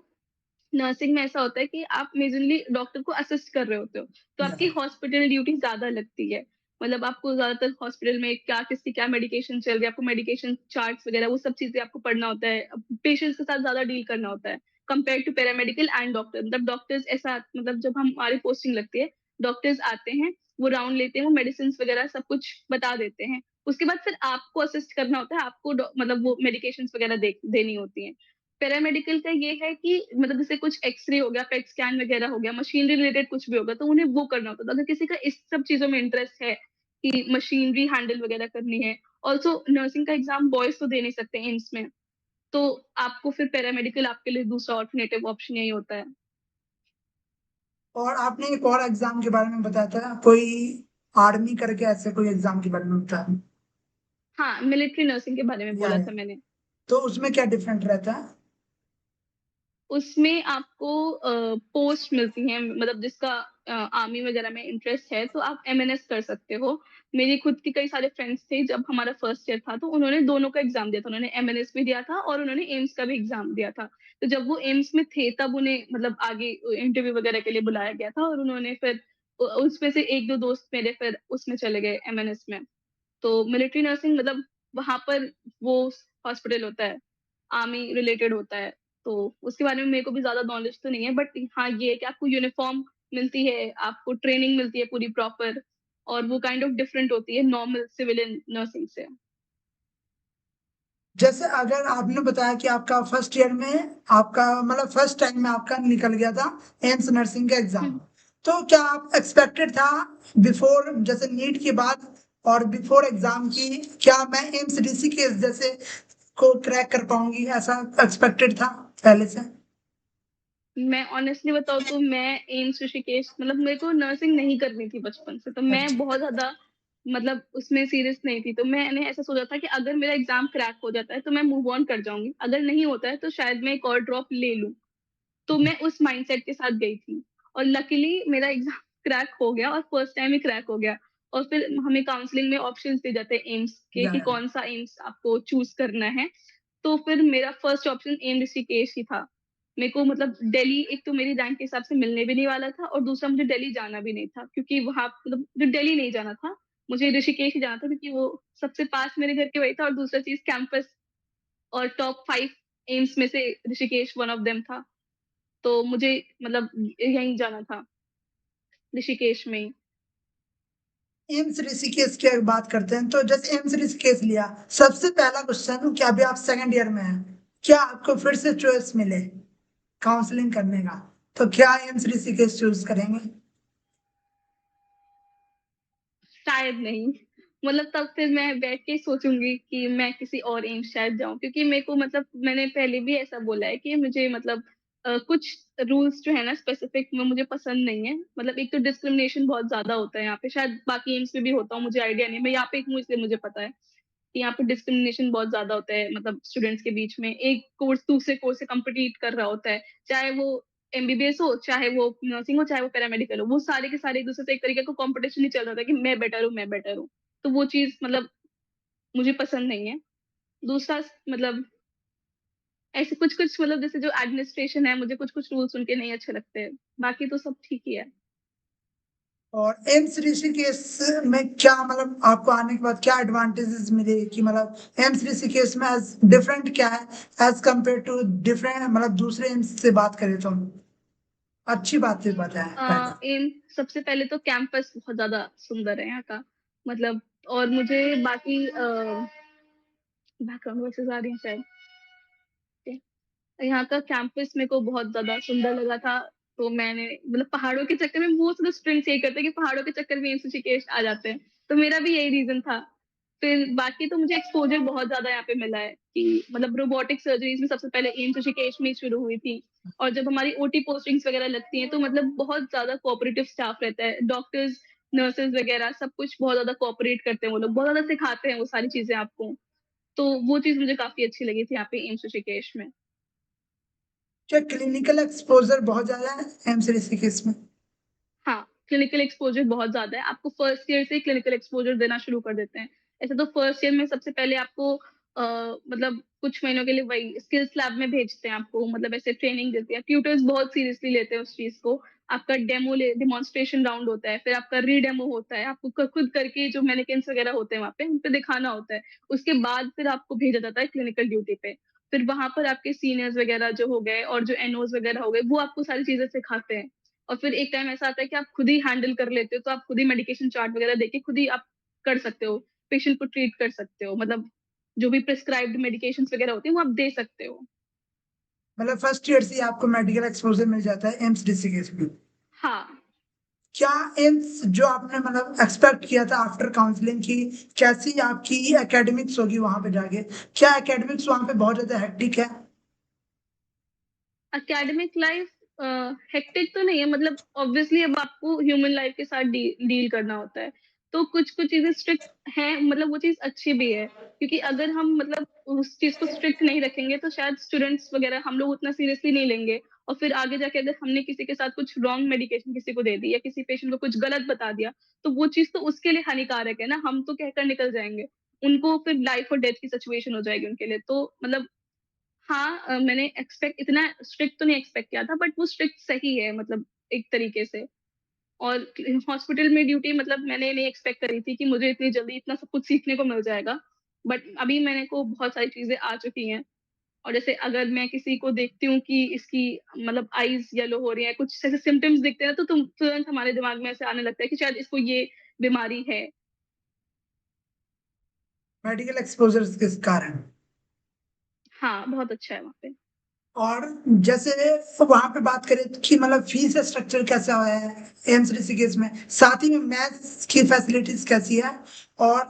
नर्सिंग में ऐसा होता है कि आप मेजरली डॉक्टर को असिस्ट कर रहे होते हो, तो आपकी हॉस्पिटल ड्यूटी ज़्यादा लगती है। मतलब आपको ज़्यादातर हॉस्पिटल में क्या किसकी क्या मेडिकेशन चल रही है, आपको मेडिकेशन चार्ट्स वगैरह वो सब चीज़ें आपको पढ़ना होता है। पेशेंट्स के साथ ज़्यादा डील करना होता है, compare to paramedical and doctor. मतलब डॉक्टर्स ऐसा मतलब जब हमारी पोस्टिंग लगती है, डॉक्टर्स आते हैं, वो राउंड लेते हैं, वो मेडिसिन्स वगैरह सब कुछ बता देते हैं। उसके बाद फिर आपको असिस्ट करना होता है, आपको मतलब वो मेडिकेशंस वगैरह देनी होती हैं। पैरामेडिकल का ये है कि मतलब जैसे कुछ एक्स-रे हो गया, पेट स्कैन वगैरह हो गया, मशीनरी रिलेटेड कुछ भी होगा, तो उन्हें वो करना होता था। अगर किसी का इस सब चीज़ों में इंटरेस्ट है कि मशीनरी हैंडल वगैरह करनी है, ऑल्सो नर्सिंग का एग्ज़ाम बॉयज़ तो दे नहीं सकते एम्स में, तो आपको फिर पैरामेडिकल आपके लिए दूसरा अल्टरनेटिव ऑप्शन यही होता है। और आपने एक और एग्जाम के बारे में बताया था, कोई आर्मी करके ऐसे कोई एग्जाम के बारे में बताया? हाँ, मिलिट्री नर्सिंग के बारे में बोला या था मैंने। तो उसमें क्या डिफरेंट रहता है? उसमें आपको पोस्ट मिलती हैं मतलब जिसका आर्मी वगैरह में इंटरेस्ट है तो आप एमएनएस कर सकते हो। मेरी खुद की कई सारे फ्रेंड्स थे जब हमारा फर्स्ट ईयर था तो उन्होंने दोनों का एग्ज़ाम दिया था। उन्होंने एमएनएस भी दिया था और उन्होंने एम्स का भी एग्ज़ाम दिया था। तो जब वो एम्स में थे तब उन्हें मतलब आगे इंटरव्यू वगैरह के लिए बुलाया गया था और उन्होंने फिर उसमें से 1-2 दोस्त मेरे फिर उसमें चले गए एमएनएस में। तो मिलिट्री नर्सिंग मतलब वहाँ पर वो हॉस्पिटल होता है, आर्मी रिलेटेड होता है, तो उसके बारे में मेरे को भी ज़्यादा नॉलेज तो नहीं है बट हाँ, ये है कि आपको यूनिफ़ॉर्म मिलती है, आपको ट्रेनिंग मिलती है पूरी प्रॉपर और वो काइंड ऑफ डिफरेंट होती है नॉर्मल सिविलियन नर्सिंग से। जैसे अगर आपने बताया कि आपका फर्स्ट ईयर में आपका मतलब फर्स्ट टाइम में आपका निकल गया था एम्स नर्सिंग का एग्जाम, हुँ। तो क्या आप एक्सपेक्टेड था बिफोर जैसे नीट के बाद और बिफोर एग्जाम की, क्या मैं एम्स ऋषिकेश जैसे को क्रैक कर पाऊंगी, ऐसा एक्सपेक्टेड था पहले से? मैं ऑनेस्टली बताऊँ तो मैं एम्स ऋषिकेश मतलब मेरे को नर्सिंग नहीं करनी थी बचपन से, तो मैं अच्छा। बहुत ज़्यादा मतलब उसमें सीरियस नहीं थी। तो मैंने ऐसा सोचा था कि अगर मेरा एग्ज़ाम क्रैक हो जाता है, तो मैं मूव ऑन कर जाऊँगी। अगर नहीं होता है, तो शायद मैं एक और ड्रॉप ले लूँ। तो मैं उस माइंडसेट के साथ गई थी और लकीली मेरा एग्ज़ाम क्रैक हो गया और फर्स्ट टाइम ही क्रैक हो गया। और फिर हमें काउंसलिंग में ऑप्शंस दिए जाते हैं एम्स के या कि कौन-सा एम्स आपको चूज़ करना है। तो फिर मेरा फर्स्ट ऑप्शन एम ऋषिकेश ही था। मेरे को मतलब दिल्ली एक तो मेरी रैंक के हिसाब से मिलने भी नहीं वाला था और दूसरा मुझे दिल्ली जाना भी नहीं था क्योंकि वहाँ मतलब मुझे दिल्ली नहीं जाना था, मुझे ऋषिकेश ही जाना था क्योंकि वो सबसे पास मेरे घर के वही था और दूसरा चीज़ कैंपस और टॉप 5 एम्स में से ऋषिकेश वन ऑफ देम था। तो मुझे मतलब यहीं जाना था, ऋषिकेश में ही। एम्स ऋषिकेश की अगर बात करते हैं, तो जैसे एम्स ऋषिकेश लिया, सबसे पहला क्वेश्चन कि अभी आप सेकंड ईयर में हैं, क्या आपको फिर से चॉइस मिले काउंसलिंग करने का, तो क्या एम्स ऋषिकेश चूज करेंगे? शायद नहीं, मतलब तब फिर मैं बैठ के सोचूँगी कि मैं किसी और एम्स शायद जाऊँ क्योंकि मेरे को मतलब मैंने पहले भी ऐसा बोला है कि मुझे मतलब कुछ रूल्स जो है ना स्पेसिफिक में मुझे पसंद नहीं है। मतलब एक तो डिस्क्रिमिनेशन बहुत ज़्यादा होता है यहाँ पे, शायद बाकी एम्स में भी होता हो मुझे आइडिया नहीं है। मैं यहाँ पे एक हूँ इसलिए मुझे पता है कि यहाँ पे डिस्क्रिमिनेशन बहुत ज़्यादा होता है मतलब स्टूडेंट्स के बीच में। एक कोर्स दूसरे कोर्स से कॉम्पिटिट कर रहा होता है, चाहे वो एमबीबीएस हो, चाहे वो नर्सिंग हो, चाहे वो पैरामेडिकल हो, वो सारे के सारे एक-दूसरे से एक तरीके का कॉम्पिटिशन ही चल रहा था कि मैं बेटर हूँ, मैं बेटर हूँ। तो वो चीज़ मतलब मुझे पसंद नहीं है। दूसरा मतलब ऐसे कुछ-कुछ मतलब जैसे जो एडमिनिस्ट्रेशन है, मुझे कुछ-कुछ रूल्स उनके नहीं अच्छे लगते हैं। बाकी तो सब ठीक ही है। और एम्स ऋषिकेश में क्या मतलब आपको आने के बाद क्या एडवांटेजेस मिले कि मतलब एम्स ऋषिकेश में एज डिफरेंट क्या है एज कंपेयर टू डिफरेंट मतलब दूसरे एम्स से बात करें तो अच्छी बात है बताएं पहले। इन सबसे पहले तो कैंपस बहुत ज़्यादा सुंदर है यहाँ का। मतलब और मुझे बाकी बैकग्राउंड वॉइसेज़ आ रही हैं शायद। यहाँ का कैंपस मेरे को बहुत ज़्यादा सुंदर लगा था। तो मैंने मतलब पहाड़ों के चक्कर में मोस्ट ऑफ द स्टूडेंट्स यही करते हैं कि पहाड़ों के चक्कर में एम्स ऋषिकेश आ जाते हैं। तो मेरा भी यही रीज़न था। फिर बाकी तो मुझे एक्सपोज़र बहुत ज़्यादा यहाँ पे मिला है कि मतलब रोबोटिक सर्जरीज़ में सबसे पहले एम्स ऋषिकेश में ही शुरू हुई थी। और जब हमारी ओटी पोस्टिंग्स वगैरह लगती हैं तो मतलब बहुत ज़्यादा कोऑपरेटिव स्टाफ रहता है। डॉक्टर्स, नर्सेज़ वगैरह सब कुछ बहुत ज़्यादा कोऑपरेट करते हैं वो लोग। बहुत ज़्यादा सिखाते हैं वो सारी चीज़ें आपको। तो वो चीज़ मुझे काफ़ी अच्छी लगी थी यहाँ पे एम्स ऋषिकेश में। क्या क्लिनिकल एक्सपोजर बहुत ज्यादा है एम्स ऋषिकेश में? हाँ, क्लिनिकल एक्सपोज़र बहुत ज़्यादा है। आपको फर्स्ट ईयर से ही क्लिनिकल एक्सपोज़र देना शुरू कर देते हैं। ऐसे तो फर्स्ट ईयर में सबसे पहले आपको मतलब कुछ महीनों के लिए वही स्किल्स लैब में भेजते हैं आपको, मतलब ऐसे ट्रेनिंग देते हैं। ट्यूटर्स बहुत सीरियसली लेते हैं उस चीज़ को। आपका डेमोन्स्ट्रेशन राउंड होता है, फिर आपका री-डेमो होता है। आपको खुद करके जो मैनेक्विन्स वगैरह होते हैं वहाँ पे, उन पे दिखाना होता है। उसके बाद फिर आपको भेजा जाता है क्लिनिकल ड्यूटी पे। फिर वहाँ पर आपके सीनियर्स वगैरह जो हो गए और जो एनओज़ वगैरह हो गए, वो आपको सारी चीज़ें सिखाते हैं। और फिर एक टाइम ऐसा आता है कि आप खुद ही हैंडल कर लेते हो, तो आप खुद ही मेडिकेशन चार्ट वगैरह देके खुद ही आप कर सकते हो, पेशेंट को ट्रीट कर सकते हो। मतलब जो भी प्रिस्क्राइब्ड मेडिकेशंस वगैरह होती हैं, वो आप दे सकते हो। मतलब फर्स्ट ईयर से ही आपको मेडिकल एक्सपोजर मिल जाता है एम्स ऋषिकेश में। हाँ, क्या एम्स जो आपने मतलब एक्सपेक्ट किया था आफ्टर काउंसलिंग की कैसी आपकी एकेडमिक्स होगी वहां पे जाके, क्या एकेडमिक्स वहां पे बहुत ज्यादा हेक्टिक है? एकेडमिक लाइफ हेक्टिक तो नहीं है, मतलब ऑब्वियसली अब आपको ह्यूमन लाइफ के साथ डील करना होता है। तो कुछ-कुछ चीज़ें स्ट्रिक्ट हैं, मतलब वो चीज़ अच्छी भी है, क्योंकि अगर हम मतलब उस चीज़ को स्ट्रिक्ट नहीं रखेंगे तो शायद स्टूडेंट्स वगैरह हम लोग उतना सीरियसली नहीं लेंगे और फिर आगे जाके अगर हमने किसी के साथ कुछ रॉन्ग मेडिकेशन किसी को दे दी या किसी पेशेंट को कुछ गलत बता दिया, तो वो चीज़ तो उसके लिए हानिकारक है ना, हम तो कहकर निकल जाएँगे। उनको फिर लाइफ और डेथ की सिचुएशन हो जाएगी उनके लिए। तो मतलब हाँ, मैंने इतना स्ट्रिक्ट तो नहीं एक्सपेक्ट किया था, बट वो स्ट्रिक्ट सही है मतलब एक तरीके से। और हॉस्पिटल में ड्यूटी मतलब मैंने नहीं एक्सपेक्ट करी थी कि मुझे इतनी जल्दी इतना सब कुछ सीखने को मिल जाएगा। बट अभी मेरे को बहुत सारी चीज़ें आ चुकी हैं और जैसे अगर मैं किसी को देखती हूँ कि इसकी मतलब आईज़ येलो हो रही हैं, कुछ ऐसे सिम्पटम्स दिखते हैं ना, तो तुरंत हमारे दिमाग में ऐसे आने लगता है कि शायद इसको ये बीमारी है। मेडिकल एक्सपोजर के कारण। हाँ, बहुत अच्छा है वहाँ पे। और जैसे वहां पे बात करें कि मतलब फीस स्ट्रक्चर कैसा है एम्स ऋषिकेश में, साथ ही में मैथ्स की फैसिलिटीज कैसी है, और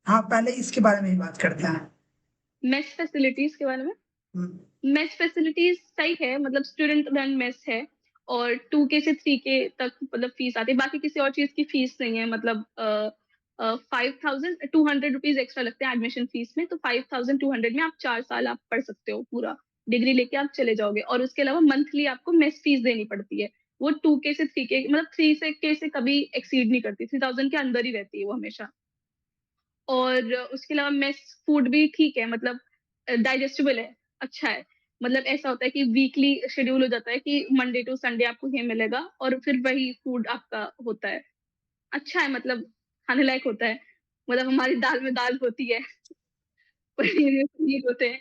हाँ पहले इसके बारे में ही बात करते हैं। मेस फैसिलिटीज़ के बारे में? हम्म। मेस फैसिलिटीज़ सही है, मतलब स्टूडेंट रन मेस है और 2K से 3K तक मतलब फीस आती है। बाकी किसी और चीज़ की फीस नहीं है, मतलब 5200 रुपीज़ एक्स्ट्रा लगते हैं एडमिशन फीस में, तो 5200 में आप 4 साल आप पढ़ सकते हो पूरा। डिग्री लेके आप चले जाओगे और उसके अलावा मंथली आपको मेस फीस देनी पड़ती है। वो 2K से 3K मतलब 3 से K से कभी एक्सीड नहीं करती, 3000 के अंदर ही रहती है वो हमेशा। और उसके अलावा मेस फूड भी ठीक है, मतलब डाइजेस्टिबल है, अच्छा है। मतलब ऐसा होता है कि वीकली शेड्यूल हो जाता है कि मंडे टू संडे आपको ये मिलेगा और फिर वही फूड आपका होता है। अच्छा है, मतलब खाने लायक होता है। मतलब हमारी दाल में दाल होती है, पनीर में पनीर होते हैं।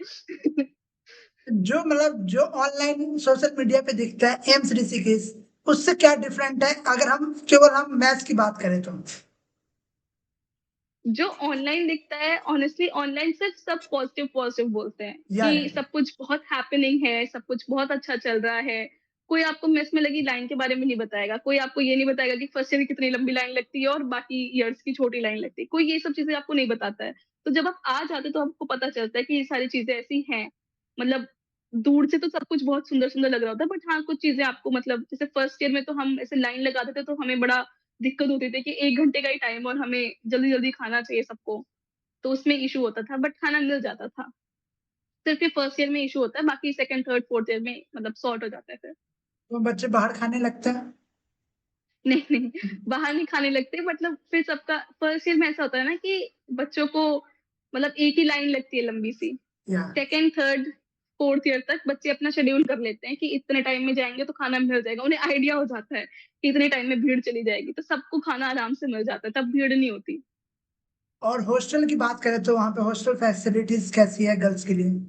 जो मतलब जो ऑनलाइन सोशल मीडिया पे दिखता है एम्स ऋषिकेश, उससे क्या डिफरेंट है अगर हम केवल हम मैथ्स की बात करें तो? जो ऑनलाइन दिखता है, ऑनेस्टली ऑनलाइन सिर्फ सब पॉजिटिव पॉजिटिव बोलते हैं या कि सब कुछ बहुत हैपनिंग है, सब कुछ बहुत अच्छा चल रहा है। कोई आपको मेस में लगी लाइन के बारे में नहीं बताएगा। कोई आपको ये नहीं बताएगा कि फर्स्ट ईयर की कितनी लंबी लाइन लगती है और बाकी ईयर्स की छोटी लाइन लगती है। कोई ये सब चीज़ें आपको नहीं बताता है। तो जब आप आ जाते हो तो आपको पता चलता है कि ये सारी चीज़ें ऐसी हैं। मतलब दूर से तो सब कुछ बहुत सुंदर-सुंदर लग रहा होता है, बट हाँ, कुछ चीज़ें आपको मतलब जैसे फर्स्ट ईयर में तो हम ऐसे लाइन लगाते थे तो हमें बड़ा दिक्कत होती थी कि 1 घंटे का ही टाइम और हमें जल्दी-जल्दी खाना चाहिए सबको, तो उसमें इश्यू होता था, बट खाना मिल जाता था। सिर्फ़ ये फर्स्ट ईयर में इश्यू होता है, बाकी सेकंड, थर्ड, फोर्थ ईयर में मतलब सॉर्ट हो जाता है फिर। तो बच्चे बाहर खाने लगते हैं? नहीं, नहीं, बाहर नहीं खाने लगते, मतलब फिर सबका फर्स्ट ईयर में ऐसा होता है ना कि बच्चों को मतलब एक ही लाइन लगती है लंबी-सी। या सेकंड, थर्ड, फोर्थ ईयर तक बच्चे अपना शेड्यूल कर लेते हैं कि इतने टाइम में जाएँगे तो खाना मिल जाएगा। उन्हें आइडिया हो जाता है कि इतने टाइम में भीड़ चली जाएगी, तो सबको खाना आराम से मिल जाता है, तब भीड़ नहीं होती। और हॉस्टल की बात करें तो वहाँ पे हॉस्टल फैसिलिटीज़ कैसी है गर्ल्स के लिए?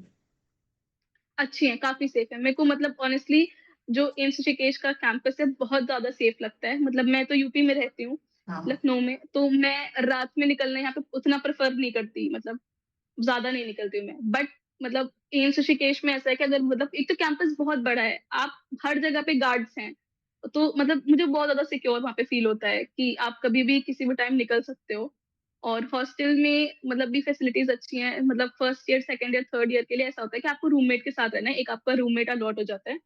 अच्छी हैं, काफ़ी सेफ है। मेरे को मतलब ऑनेस्टली जो एम्स ऋषिकेश का कैंपस है, बहुत ज़्यादा सेफ लगता है। मतलब मैं तो यूपी में रहती हूँ, हाँ। लखनऊ में, तो मैं रात में निकलना यहाँ पे उतना प्रेफ़र नहीं करती, मतलब ज़्यादा नहीं निकलती हूँ मैं। बट मतलब एम्स ऋषिकेश में ऐसा है कि अगर मतलब एक तो कैंपस बहुत बड़ा है, आप हर जगह पे गार्ड्स हैं, तो मतलब मुझे बहुत ज़्यादा सिक्योर वहाँ पे फ़ील होता है कि आप कभी भी किसी भी टाइम निकल सकते हो। और हॉस्टल में मतलब भी फैसिलिटीज़ अच्छी हैं, मतलब first year, second year, third year के लिए ऐसा होता है कि आपको रूममेट के साथ रहना है, एक आपका रूममेट अलॉट हो जाता है,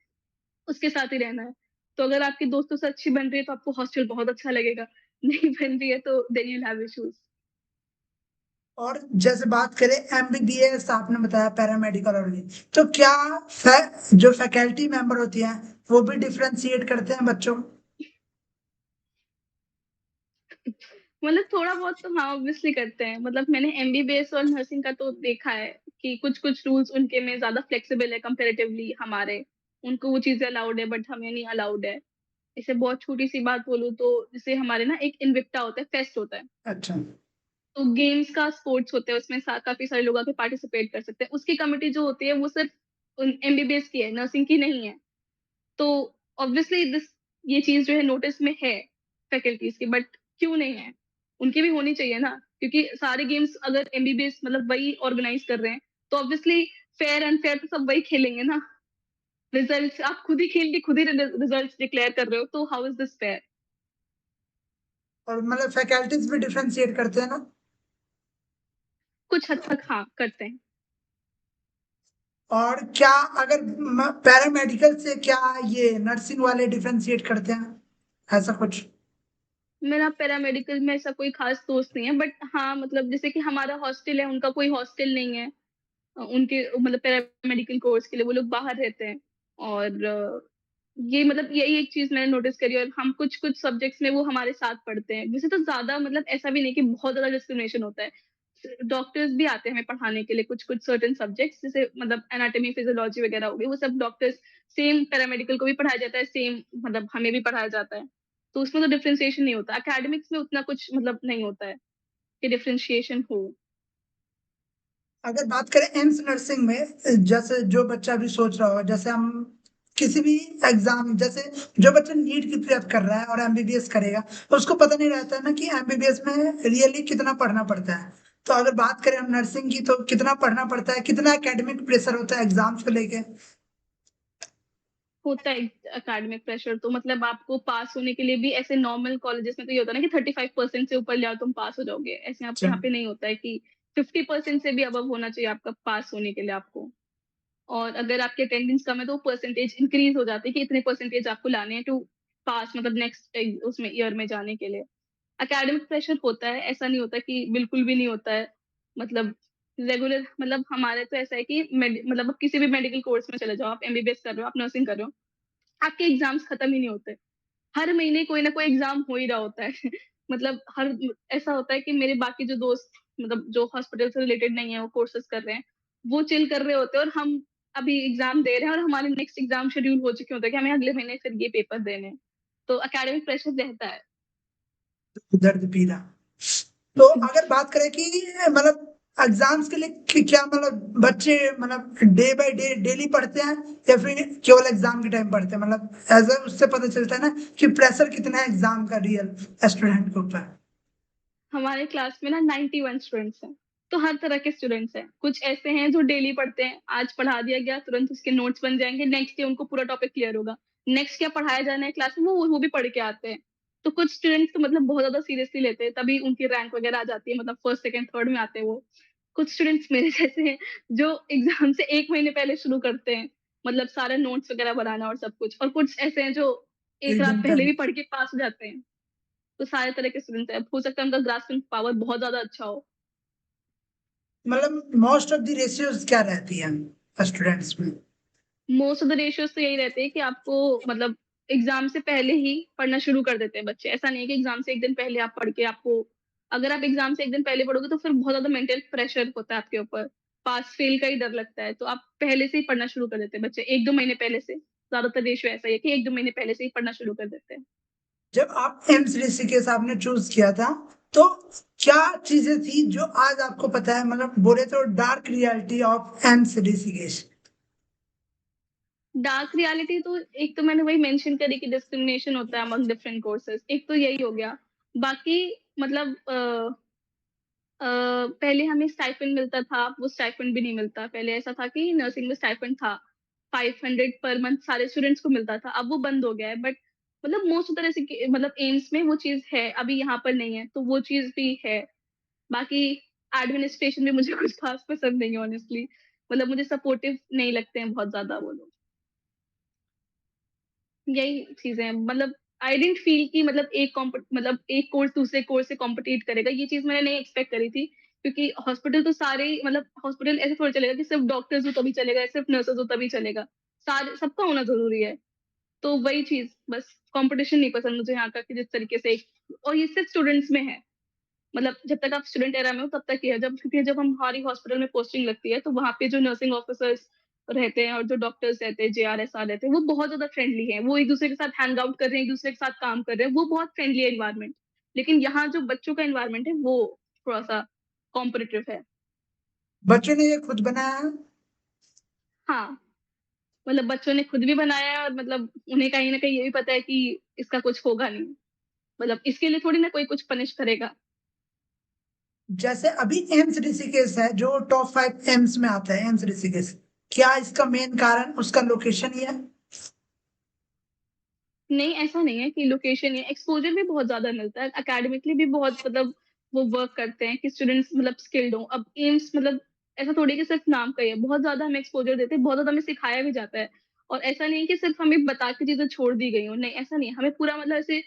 उसके साथ ही रहना है। तो अगर आपके दोस्तों से अच्छी बन रही है, तो आपको हॉस्टल बहुत अच्छा लगेगा, नहीं बन रही है तो then you will have issues. और जैसे बात करें एमबीबीएस आपने बताया पैरामेडिकल और ये, तो क्या जो फैकल्टी मेंबर होती हैं वो भी डिफरेंशिएट करते हैं बच्चों को? मतलब थोड़ा बहुत तो हाँ, ऑब्वियसली करते हैं। मतलब मैंने एमबीबीएस और नर्सिंग का तो देखा है कि कुछ-कुछ रूल्स उनके में ज़्यादा फ्लेक्सिबल है कंपैरेटिवली हमारे। उनको वो चीज़ें अलाउड है बट हमें नहीं अलाउड है। जैसे बहुत छोटी-सी बात बोलूँ तो जैसे हमारे ना एक इन्विक्टा होता है, फेस्ट होता है। अच्छा। तो गेम्स का स्पोर्ट्स होता है, उसमें काफ़ी सारे लोग आके पार्टिसिपेट कर सकते हैं। उसकी कमिटी जो होती है वो सिर्फ़ एमबीबीएस की है, नर्सिंग की नहीं है। तो ऑब्वियसली ये चीज़ जो है नोटिस में है फैकल्टीज़ की, बट क्यों नहीं है? उनकी भी होनी चाहिए ना, क्योंकि सारे गेम्स अगर एमबीबीएस मतलब वही ऑर्गेनाइज़ कर रहे हैं, तो ऑब्वियसली फेयर अनफेयर तो सब वही खेलेंगे ना। रिजल्ट्स आप खुद ही खेल के खुद ही रिजल्ट्स डिक्लेयर कर रहे हो, तो हाउ इज़ दिस फेयर? और मतलब फैकल्टीज भी डिफरेंशिएट करते हैं ना? कुछ हद तक हाँ, करते हैं। और क्या अगर पैरामेडिकल से क्या ये नर्सिंग वाले डिफरेंशिएट करते हैं, ऐसा कुछ? मेरा पैरामेडिकल में ऐसा कोई ख़ास दोस्त नहीं है, बट हाँ, मतलब जैसे कि हमारा हॉस्टल है, उनका कोई हॉस्टल नहीं है। उनके मतलब पैरामेडिकल कोर्स के लिए वो लोग बाहर रहते हैं और ये मतलब यही एक चीज़ मैंने नोटिस करी और हम कुछ-कुछ सब्जेक्ट्स में वो हमारे साथ पढ़ते हैं। वैसे तो ज़्यादा मतलब ऐसा भी नहीं कि बहुत ज़्यादा डिस्क्रिमिनेशन होता है। डॉक्टर्स भी आते हैं हमें पढ़ाने के लिए कुछ-कुछ सर्टेन सब्जेक्ट्स जैसे मतलब एनाटॉमी, फिजियोलॉजी वगैरह हो गई, वो सब डॉक्टर्स सेम पैरामेडिकल को भी पढ़ाया जाता है, सेम मतलब हमें भी पढ़ाया जाता है। तो उसमें तो डिफरेंशिएशन नहीं होता। एकेडमिक्स में उतना कुछ मतलब नहीं होता है कि डिफरेंशिएशन हो। अगर बात करें एम्स नर्सिंग में, जैसे जो बच्चा भी सोच रहा हो, जैसे हम किसी भी एग्जाम, जैसे जो बच्चा नीट की प्रेप कर रहा है और एमबीबीएस करेगा, तो उसको पता नहीं रहता है ना कि एमबीबीएस में रियली कितना पढ़ना पड़ता है। तो अगर बात करें हम नर्सिंग की, तो कितना पढ़ना पड़ता है, कितना एकेडमिक प्रेशर होता है एग्जाम्स को लेके? होता है एकेडमिक प्रेशर तो मतलब आपको पास होने के लिए भी ऐसे नॉर्मल कॉलेजेस में तो ये होता है ना कि 35% से ऊपर ले आओ तुम पास हो जाओगे। ऐसे आप अच्छा। यहाँ पे नहीं होता है कि 50% से भी अबव होना चाहिए आपका पास होने के लिए आपको। और अगर आपकी अटेंडेंस कम है तो परसेंटेज इंक्रीज़ हो जाती है कि इतने परसेंटेज आपको लाने हैं टू पास मतलब नेक्स्ट उसमें ईयर में जाने के लिए। एकेडमिक प्रेशर होता है, ऐसा नहीं होता कि बिल्कुल भी नहीं होता है। मतलब रेगुलर मतलब हमारे तो ऐसा है कि मतलब आप किसी भी मेडिकल कोर्स में चले जाओ, आप एमबीबीएस कर रहे हो, आप नर्सिंग कर रहे हो, आपके एग्ज़ाम्स खत्म ही नहीं होते। हर महीने कोई ना कोई एग्ज़ाम हो ही रहा होता है। मतलब ऐसा होता है कि मेरे बाकी जो दोस्त मतलब जो हॉस्पिटल से रिलेटेड नहीं है, वो कोर्सेज़ कर रहे हैं, वो चिल कर रहे होते हैं और हम अभी एग्ज़ाम दे रहे हैं और हमारे नेक्स्ट एग्ज़ाम शेड्यूल हो चुके होते हैं कि हमें अगले महीने फिर ये पेपर देने हैं। तो एकेडमिक प्रेशर रहता है। दर्द पीला। तो अगर बात करें कि मतलब एग्जाम्स के लिए क्या मतलब बच्चे मतलब डे बाय डे डेली पढ़ते हैं, या फिर केवल एग्जाम के टाइम पढ़ते हैं? मतलब एज उससे पता चलता है ना कि प्रेशर कितना है एग्जाम का रियल स्टूडेंट के ऊपर। हमारे क्लास में ना 91 स्टूडेंट्स हैं, तो हर तरह के स्टूडेंट्स हैं। कुछ ऐसे हैं जो डेली पढ़ते हैं, आज पढ़ा दिया गया तुरंत उसके नोट्स बन जाएँगे, नेक्स्ट डे उनको पूरा टॉपिक क्लियर होगा। नेक्स्ट क्या पढ़ाया जाना है क्लास में वो भी पढ़ के आते हैं। तो कुछ स्टूडेंट्स तो मतलब बहुत ज़्यादा सीरियसली लेते हैं, तभी उनकी रैंक वगैरह आ जाती है, मतलब फर्स्ट, सेकंड, थर्ड में आते हैं वो। कुछ स्टूडेंट्स मेरे जैसे हैं जो एग्ज़ाम से 1 महीने पहले शुरू करते हैं, मतलब सारे नोट्स वगैरह बनाना और सब कुछ। और कुछ ऐसे हैं जो 1 एक रात दिन पहले पहले। भी पढ़ के पास हो जाते हैं। तो सारे तरह के स्टूडेंट्स हैं। हो सकता है उनका ग्रास्पिंग पावर बहुत ज़्यादा अच्छा हो। मतलब मोस्ट ऑफ द रेशियोज क्या रहती है स्टूडेंट्स में? मोस्ट ऑफ द रेशियोज़ तो यही रहते हैं कि आपको मतलब एग्ज़ाम से पहले ही पढ़ना शुरू कर देते हैं बच्चे। ऐसा नहीं है कि एग्ज़ाम से 1 दिन पहले आप पढ़ के आपको अगर आप एग्ज़ाम से 1 दिन पहले पढ़ोगे तो फिर बहुत ज़्यादा मेंटल प्रेशर होता है आपके ऊपर। पास-फेल का ही डर लगता है, तो आप पहले से ही पढ़ना शुरू कर देते हैं बच्चे, 1-2 महीने पहले से। ज़्यादातर रेशियो ऐसा ही है कि 1-2 महीने पहले से ही पढ़ना शुरू कर देते हैं। जब आप एम्स ऋषिकेश आपने चूज किया था, तो क्या चीजें थी जो आज आपको पता है, मतलब बोले तो dark reality of AIIMS Rishikesh? Dark reality तो एक तो मैंने वही मेंशन करी कि डिस्क्रिमिनेशन होता है अमंग डिफरेंट कोर्सेज़, एक तो यही हो गया। बाकी मतलब पहले हमें स्टाइपेंड मिलता था, वो स्टाइपेंड भी नहीं मिलता। पहले ऐसा था कि नर्सिंग में स्टाइपेंड था, 500 पर मंथ सारे स्टूडेंट्स को मिलता था, अब वो बंद हो गया है। बट मतलब मोस्ट तरह से कि मतलब एम्स में वो चीज़ है, अभी यहाँ पर नहीं है, तो वो चीज़ भी है। बाकी एडमिनिस्ट्रेशन भी मुझे कुछ ख़ास पसंद नहीं है ऑनेस्टली, मतलब मुझे सपोर्टिव नहीं लगते हैं बहुत ज़्यादा वो लोग। यही चीज़ें हैं, मतलब आई डिडन्ट फ़ील कि मतलब एक कोर्स दूसरे कोर्स से कॉम्पिटिट करेगा, ये चीज़ मैंने नहीं एक्सपेक्ट करी थी। क्योंकि हॉस्पिटल तो सारे ही मतलब हॉस्पिटल ऐसे थोड़ी चलेगा कि सिर्फ़ डॉक्टर्स हो तभी चलेगा, सिर्फ़ नर्सेज़ हो तभी चलेगा। सारे सबका होना ज़रूरी है। तो वही चीज़ बस कॉम्पिटिशन नहीं पसंद मुझे यहाँ का कि जिस तरीके से और ये सिर्फ़ स्टूडेंट्स में है। मतलब जब तक आप स्टूडेंट एरा में हो तब तक ही है, जब क्योंकि जब हमारी हॉस्पिटल में पोस्टिंग लगती है, तो वहाँ पे जो नर्सिंग ऑफिसर्स रहते हैं और जो डॉक्टर्स रहते हैं, जेआरएसआर रहते हैं, वो बहुत ज़्यादा फ्रेंडली हैं। वो एक-दूसरे के साथ हैंग आउट कर रहे हैं, एक-दूसरे के साथ काम कर रहे हैं, वो बहुत फ्रेंडली है एनवायरनमेंट। लेकिन यहाँ जो बच्चों का एनवायरनमेंट है, वो थोड़ा-सा कॉम्पिटिटिव है। बच्चों ने ये खुद बनाया है? हाँ, मतलब बच्चों ने खुद भी बनाया है और मतलब उन्हें कहीं न कहीं ये भी पता है कि इसका कुछ होगा नहीं। मतलब इसके लिए थोड़ी ना कोई कुछ पनिश करेगा। जैसे अभी एम्स ऋषिकेश है जो टॉप 5 एम्स में आता है, एम्स ऋषिकेश, क्या इसका मेन कारण उसका लोकेशन ही है? नहीं, ऐसा नहीं है कि लोकेशन या एक्सपोज़र भी बहुत ज़्यादा मिलता है। एकेडमिकली भी बहुत मतलब वो वर्क करते हैं कि स्टूडेंट्स मतलब स्किल्ड हों। अब एम्स मतलब ऐसा थोड़ी है कि सिर्फ़ नाम का ही है, बहुत ज़्यादा हमें एक्सपोज़र देते हैं, बहुत ज़्यादा हमें सिखाया भी जाता है। और ऐसा नहीं है कि सिर्फ़ हमें बता के चीज़ें छोड़ दी गई हों, नहीं ऐसा नहीं है। हमें पूरा मतलब ऐसे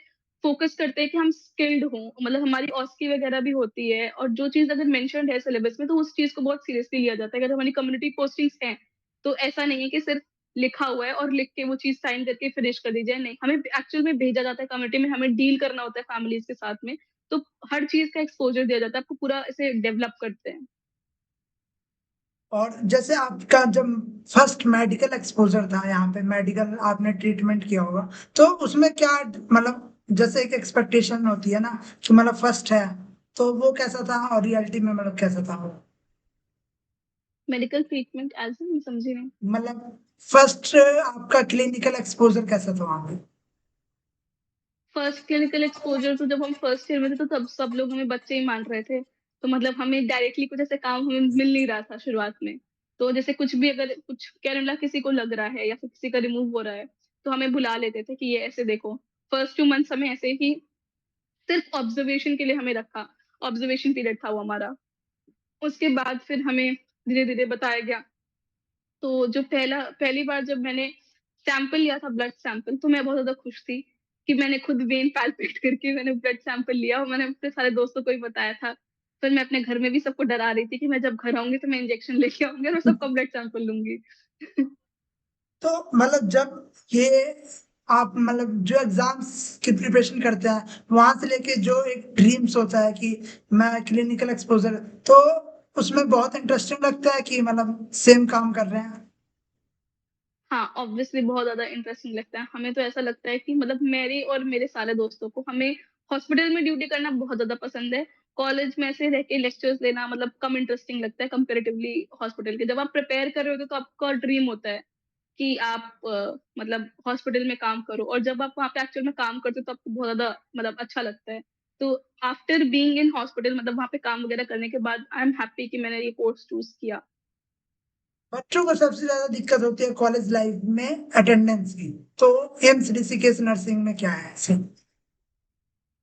फ़ोकस करते हैं कि हम स्किल्ड हों, मतलब हमारी ऑस्की वगैरह भी होती है और जो चीज़ अगर मेंशन्ड है सिलेबस में तो उस चीज़ को बहुत सीरियसली लिया जाता है। अगर हमारी कम्युनिटी पोस्टिंग्स हैं, तो ऐसा नहीं है कि सिर्फ़ लिखा हुआ है और लिख के वो चीज़ साइन करके फिनिश कर दी जाए, नहीं। हमें एक्चुअल में भेजा जाता है कम्युनिटी में, हमें डील करना होता है फैमिलीज़ के साथ में, तो हर चीज़ का एक्सपोज़र दिया जाता है, आपको पूरा ऐसे डेवलप करते हैं। और जैसे आपका जब फर्स्ट मेडिकल एक्सपोजर था, यहाँ पे मेडिकल आपने ट्रीटमेंट किया होगा, तो उसमें क्या मतलब, जैसे एक एक्सपेक्टेशन होती है ना कि मतलब फर्स्ट है, तो वो कैसा था और रियलिटी में मतलब कैसा था वो? मेडिकल ट्रीटमेंट ऐज़ इन मैं समझी नहीं। मतलब फर्स्ट आपका क्लिनिकल एक्सपोजर कैसा था वहां पे? फर्स्ट क्लिनिकल एक्सपोज़र तो जब हम फर्स्ट ईयर में थे, तो तब सब लोग हमें बच्चे ही मान रहे थे। तो मतलब हमें डायरेक्टली कुछ ऐसे काम हमें मिल नहीं रहा था शुरुआत में। तो जैसे कुछ भी अगर कुछ कैनुला किसी को लग रहा है या फिर किसी का रिमूव हो रहा है, तो हमें बुला लेते थे कि ये ऐसे देखो। फर्स्ट 2 मंथ्स हमें ऐसे ही सिर्फ ऑब्जर्वेशन के लिए हमें रखा। ऑब्जर्वेशन पीरियड था वो हमारा। उसके बाद फिर हमें धीरे-धीरे बताया गया। तो जो पहली बार जब मैंने सैंपल लिया था ब्लड सैंपल तो मैं बहुत ज़्यादा खुश थी कि मैंने खुद वेन पैल्पेट करके मैंने ब्लड सैंपल लिया और मैंने अपने सारे दोस्तों को भी बताया था। फिर मैं अपने घर में भी सबको डरा रही थी कि मैं जब घर आऊँगी तो मैं इंजेक्शन लेके आऊँगी और मैं सबका ब्लड सैंपल लूँगी। तो मतलब जब ये आप मतलब जो एग्जाम्स की प्रिपरेशन करते हैं, वहां से लेके जो एक ड्रीम्स होता है कि मैं क्लिनिकल एक्सपोजर, तो उसमें बहुत इंटरेस्टिंग लगता है कि मतलब सेम काम कर रहे हैं। हाँ, ऑब्वियसली बहुत ज़्यादा इंटरेस्टिंग लगता है। हमें तो ऐसा लगता है कि मतलब मेरे और मेरे सारे दोस्तों को हमें हॉस्पिटल में ड्यूटी करना बहुत ज़्यादा पसंद है। कॉलेज में ऐसे रह के लेक्चर्स लेना मतलब कम इंटरेस्टिंग लगता है कंपैरेटिवली हॉस्पिटल के। जब आप प्रिपेयर कर रहे होते हो तो आपका ड्रीम होता है कि आप मतलब हॉस्पिटल में काम करो और जब आप वहाँ पे एक्चुअल में काम करते हो तो आपको बहुत ज़्यादा मतलब अच्छा लगता है। तो आफ्टर बीइंग इन हॉस्पिटल मतलब वहाँ पे काम वगैरह करने के बाद आई एम हैप्पी कि मैंने ये कोर्स चूज़ किया। बच्चों को सबसे ज्यादा दिक्कत होती है कॉलेज लाइफ में अटेंडेंस की, तो एम्स ऋषिकेश नर्सिंग में क्या है ऐसे?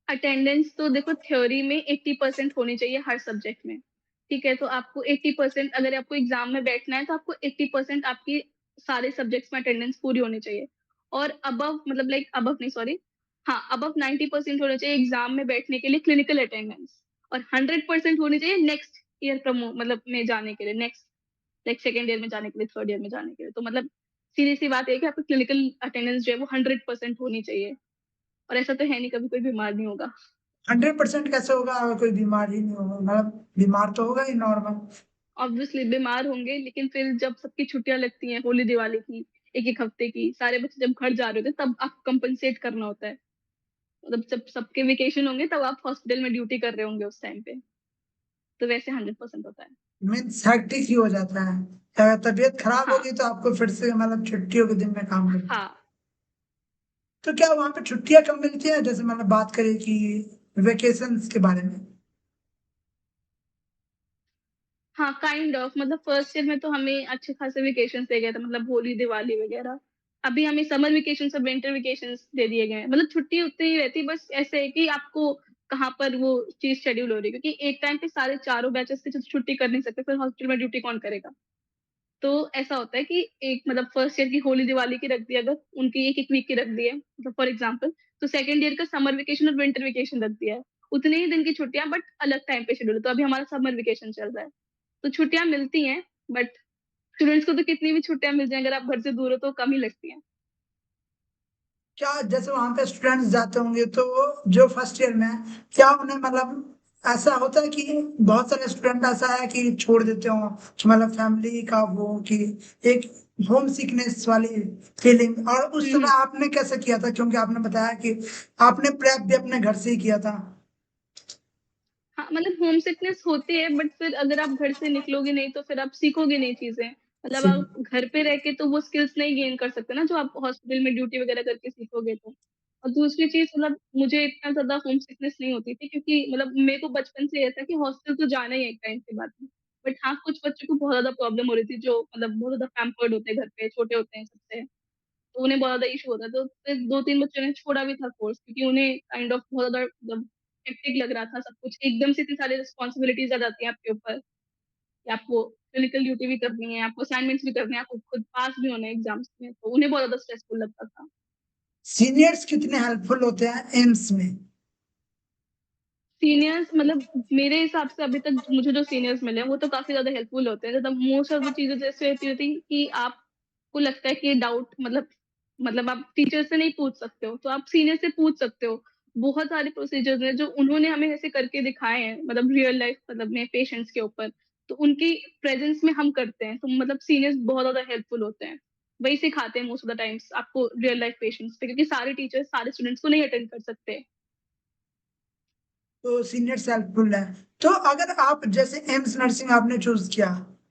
अटेंडेंस तो देखो थ्योरी में 80% होनी चाहिए हर सब्जेक्ट में, ठीक है? तो आपको 80% अगर आपको एग्ज़ाम में बैठना है तो आपको 80% आपकी सारे सब्जेक्ट्स में अटेंडेंस पूरी होनी चाहिए और अबव मतलब लाइक अबव नहीं सॉरी हाँ, अबव 90% होना चाहिए एग्ज़ाम में बैठने के लिए क्लिनिकल अटेंडेंस और 100% होनी चाहिए नेक्स्ट ईयर मतलब में जाने के लिए नेक्स्ट लाइक सेकंड ईयर में जाने के लिए, थर्ड ईयर में जाने के लिए। तो मतलब सीधी-सी बात है कि आपकी क्लिनिकल अटेंडेंस जो है वो 100% होनी चाहिए और ऐसा तो है नहीं कभी कोई बीमार नहीं होगा। 100% कैसे होगा अगर कोई बीमार ही नहीं होगा? मतलब बीमार तो होगा ही नॉर्मल। ऑब्वियसली बीमार होंगे लेकिन फिर जब सबकी छुट्टियाँ लगती हैं होली, दिवाली की, 1-1 हफ्ते की, सारे बच्चे जब घर जा रहे होते हैं तब आपको कंपनसेट करना होता है। मतलब जब सबके वेकेशन होंगे तब आप हॉस्पिटल में ड्यूटी कर रहे होंगे उस टाइम पे। तो वैसे 100% होता है। मीन्स हेक्टिक ही हो जाता है। अगर तबीयत खराब हाँ, होगी तो आपको फिर से मतलब छुट्टियों के दिन में काम करना। हाँ। तो क्या वहाँ पे छुट्टियाँ कम मिलती हैं? जैसे मतलब बात करें कि वेकेशंस के बारे में। हाँ, काइंड ऑफ मतलब फर्स्ट ईयर में तो हमें अच्छे खासे वेकेशंस दे गए थे मतलब होली, दिवाली वगैरह। अभी हमें समर वेकेशंस और विंटर वेकेशंस दे दिए गए हैं। मतलब छुट्टी उतनी ही रहती है बस ऐसे है कि आपको कहाँ पर वो चीज़ शेड्यूल हो रही है क्योंकि एक टाइम पे सारे चारों बैचेस की छुट्टी कर नहीं सकते, फिर हॉस्पिटल में ड्यूटी कौन करेगा? तो ऐसा होता है कि एक मतलब फर्स्ट ईयर की होली, दिवाली की रख दी अगर उनकी 1-1 वीक की रख दी है मतलब फॉर एग्जांपल, तो सेकंड ईयर का समर वेकेशन और विंटर वेकेशन रख दिया है। उतने ही दिन की छुट्टियाँ बट अलग टाइम पे शेड्यूल है। तो अभी हमारा समर वेकेशन चल रहा है। तो छुट्टियाँ मिलती हैं बट स्टूडेंट्स को तो कितनी भी छुट्टियाँ मिल जाएँ अगर आप घर से दूर हो तो कम ही लगती हैं। क्या जैसे वहाँ पे स्टूडेंट्स जाते होंगे तो जो फर्स्ट ईयर में है, क्या उन्हें मतलब ऐसा होता है कि बहुत सारे स्टूडेंट ऐसा है कि छोड़ देते हो मतलब फैमिली का वो कि एक होम सिकनेस वाली फीलिंग, और उस हुँ, समय हुँ। आपने कैसे किया था? क्योंकि आपने बताया कि आपने प्रेप भी अपने घर से ही किया था। हाँ, मतलब होम सिकनेस होती है बट फिर अगर आप घर से निकलोगे नहीं तो फिर आप सीखोगे नहीं चीज़ें। मतलब आप घर पे रह के तो वो स्किल्स नहीं गेन कर सकते ना जो आप हॉस्पिटल में ड्यूटी वगैरह करके सीखोगे तो। और दूसरी चीज़ मतलब मुझे इतना ज़्यादा होम सिकनेस नहीं होती थी क्योंकि मतलब मेरे को बचपन से ये था कि हॉस्टल तो जाना ही है एक टाइम के बाद में। बट हाँ, कुछ बच्चों को बहुत ज़्यादा प्रॉब्लम हो रही थी जो मतलब बहुत ज़्यादा पैम्पर्ड होते हैं घर पे, छोटे होते हैं सबसे। तो उन्हें बहुत ज़्यादा इश्यू होता है। तो फिर 2-3 बच्चों ने छोड़ा भी था कोर्स क्योंकि उन्हें काइंड ऑफ बहुत ज़्यादा मतलब हेक्टिक लग रहा था सब कुछ। एकदम से इतनी सारी रिस्पॉन्सिबिलिटीज़ आ जाती हैं आपके ऊपर कि आपको क्लिनिकल ड्यूटी भी करनी है, आपको असाइनमेंट्स भी करने हैं, आपको खुद पास भी होना है एग्ज़ाम्स में। तो उन्हें बहुत ज़्यादा स्ट्रेसफुल लगता था। सीनियर्स कितने हेल्पफुल होते हैं एम्स में? सीनियर्स मतलब मेरे हिसाब से अभी तक मुझे जो सीनियर्स मिले हैं, वो तो काफ़ी ज़्यादा हेल्पफुल होते हैं। मतलब मोस्ट ऑफ द चीज़ें जैसे होती होती कि आपको लगता है कि डाउट मतलब आप टीचर से नहीं पूछ सकते हो, तो आप सीनियर से पूछ सकते हो। बहुत सारे प्रोसीजर्स हैं जो उन्होंने हमें ऐसे करके दिखाए हैं मतलब रियल लाइफ मतलब में पेशेंट्स के ऊपर, तो उनकी प्रेज़ेंस में हम करते हैं। तो मतलब सीनियर्स बहुत ज़्यादा हेल्पफुल होते हैं। वही सिखाते हैं मोस्ट ऑफ द टाइम्स आपको रियल लाइफ पेशेंट्स पे क्योंकि सारे टीचर्स सारे स्टूडेंट्स को नहीं अटेंड कर सकते। तो सीनियर हेल्पफुल है। तो अगर आप जैसे एम्स नर्सिंग आपने चूज किया,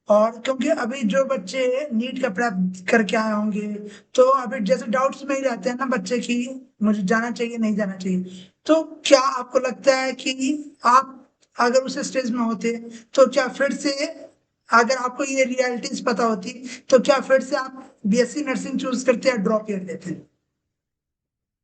और क्योंकि अभी जो बच्चे नीट का प्रेप करके आए होंगे तो अभी जैसे डाउट्स में ही रहते हैं ना बच्चे की मुझे जाना चाहिए नहीं जाना चाहिए, तो क्या आपको लगता है कि आप अगर उस स्टेज में होते तो क्या फिर से, अगर आपको ये रियलिटीज पता होती, तो क्या फिर से आप बीएससी नर्सिंग चूज करते या ड्रॉप ईयर लेते?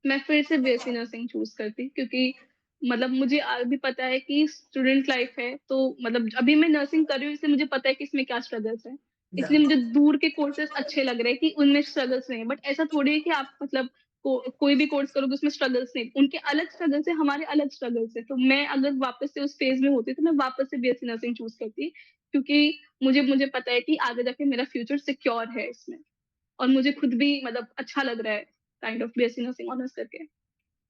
मैं फिर से बीएससी नर्सिंग चूज़ करती क्योंकि मतलब मुझे अभी पता है कि स्टूडेंट लाइफ है, तो मतलब अभी मैं नर्सिंग कर रही हूँ इसलिए मुझे पता है कि इसमें क्या स्ट्रगल्स हैं। इसलिए मुझे दूर के कोर्सेज़ अच्छे लग रहे हैं कि उनमें स्ट्रगल्स नहीं है। बट ऐसा थोड़ी है कि आप मतलब कोई भी कोर्स करोगे उसमें स्ट्रगल्स नहीं, उनके अलग स्ट्रगल्स हैं, हमारे अलग स्ट्रगल्स हैं। तो मैं अगर वापस से उस फेज़ में होती तो मैं वापस से बीएससी नर्सिंग चूज़ करती क्योंकि मुझे मुझे पता है कि आगे जाके मेरा फ्यूचर सिक्योर है इसमें और मुझे खुद भी मतलब अच्छा लग रहा है kind of BSc nursing honours करके।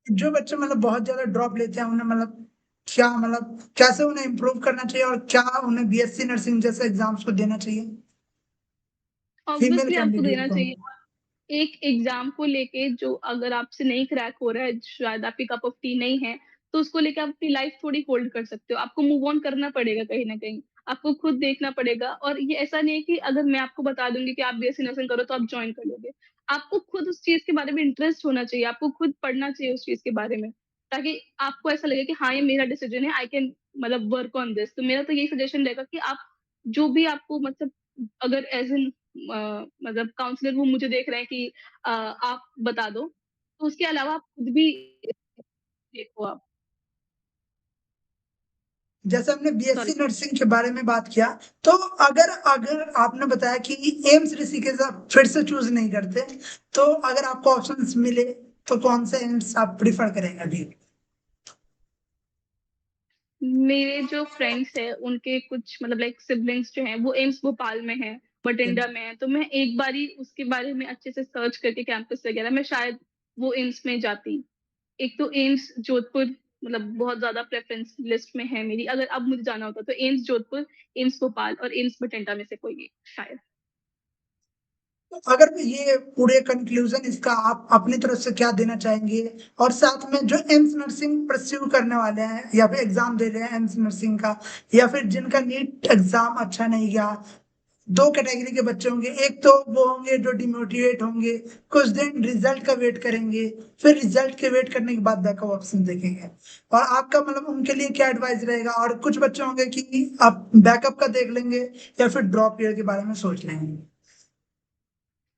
जो बच्चे मतलब बहुत ज्यादा ड्रॉप लेते हैं उन्हें मतलब क्या मतलब कैसे उन्हें इम्प्रूव करना चाहिए, और क्या उन्हें बीएससी नर्सिंग जैसे एग्जाम्स को देना चाहिए फीमेल ऑब्वियसली आपको कैंडिडेट देना को? चाहिए। एक एग्ज़ाम को लेके जो अगर आपसे नहीं क्रैक हो रहा है, शायद आपकी कप ऑफ टी नहीं है, तो उसको लेके आप अपनी लाइफ़ थोड़ी होल्ड कर सकते हो। आपको मूव ऑन करना पड़ेगा कहीं न कहीं। आपको खुद देखना पड़ेगा और ये ऐसा नहीं है कि अगर मैं आपको बता दूँगी कि आप बीएससी नर्सिंग करो तो आप जॉइन कर लोगे। आपको खुद उस चीज़ के बारे में इंटरेस्ट होना चाहिए, आपको खुद पढ़ना चाहिए उस चीज़ के बारे में, ताकि आपको ऐसा लगे कि हाँ, ये मेरा डिसीज़न है, आई कैन मतलब वर्क ऑन दिस। तो मेरा तो यही सजेशन रहेगा कि आप जो भी आपको मतलब अगर एज़ इन मतलब काउंसलर वो मुझे देख रहे हैं कि आप बता दो। तो उसके अलावा आप खुद भी देखो आप। जैसे हमने बीएससी सॉरी। नर्सिंग के बारे में बात किया, तो अगर अगर आपने बताया कि एम्स ऋषिकेश आप फिर से चूज नहीं करते, तो अगर आपको ऑप्शंस मिले तो कौन सा एम्स आप प्रिफर करेंगे अभी? मेरे जो फ्रेंड्स हैं उनके कुछ मतलब लाइक सिबलिंग्स जो हैं वो एम्स भोपाल में हैं बठिंडा में है, तो मैं एक बारी उसके बारे में अच्छे से सर्च करके कैंपस वगैरह मैं शायद वो एम्स में जाती। एक तो एम्स जोधपुर मतलब बहुत ज़्यादा प्रेफ़रेंस लिस्ट में है मेरी, अगर अब मुझे जाना होता तो एम्स जोधपुर, एम्स भोपाल और एम्स बठिंडा में से कोई एक शायद। अगर ये पूरे कंक्लूजन इसका आप अपनी तरफ से क्या देना चाहेंगे, और साथ में जो एम्स नर्सिंग परस्यू करने वाले हैं या फिर एग्जाम दे रहे हैं एम्स नर्सिंग का, या फिर जिनका नीट एग्जाम अच्छा नहीं गया, दो कैटेगरी के बच्चे होंगे। एक तो वो होंगे जो डिमोटिवेट होंगे, कुछ दिन रिजल्ट का वेट करेंगे, फिर रिजल्ट के वेट करने के बाद बैकअप ऑप्शन देखेंगे, और आपका मतलब उनके लिए क्या एडवाइस रहेगा? और कुछ बच्चे होंगे कि आप बैकअप का देख लेंगे या फिर ड्रॉप ईयर के बारे में सोच लेंगे।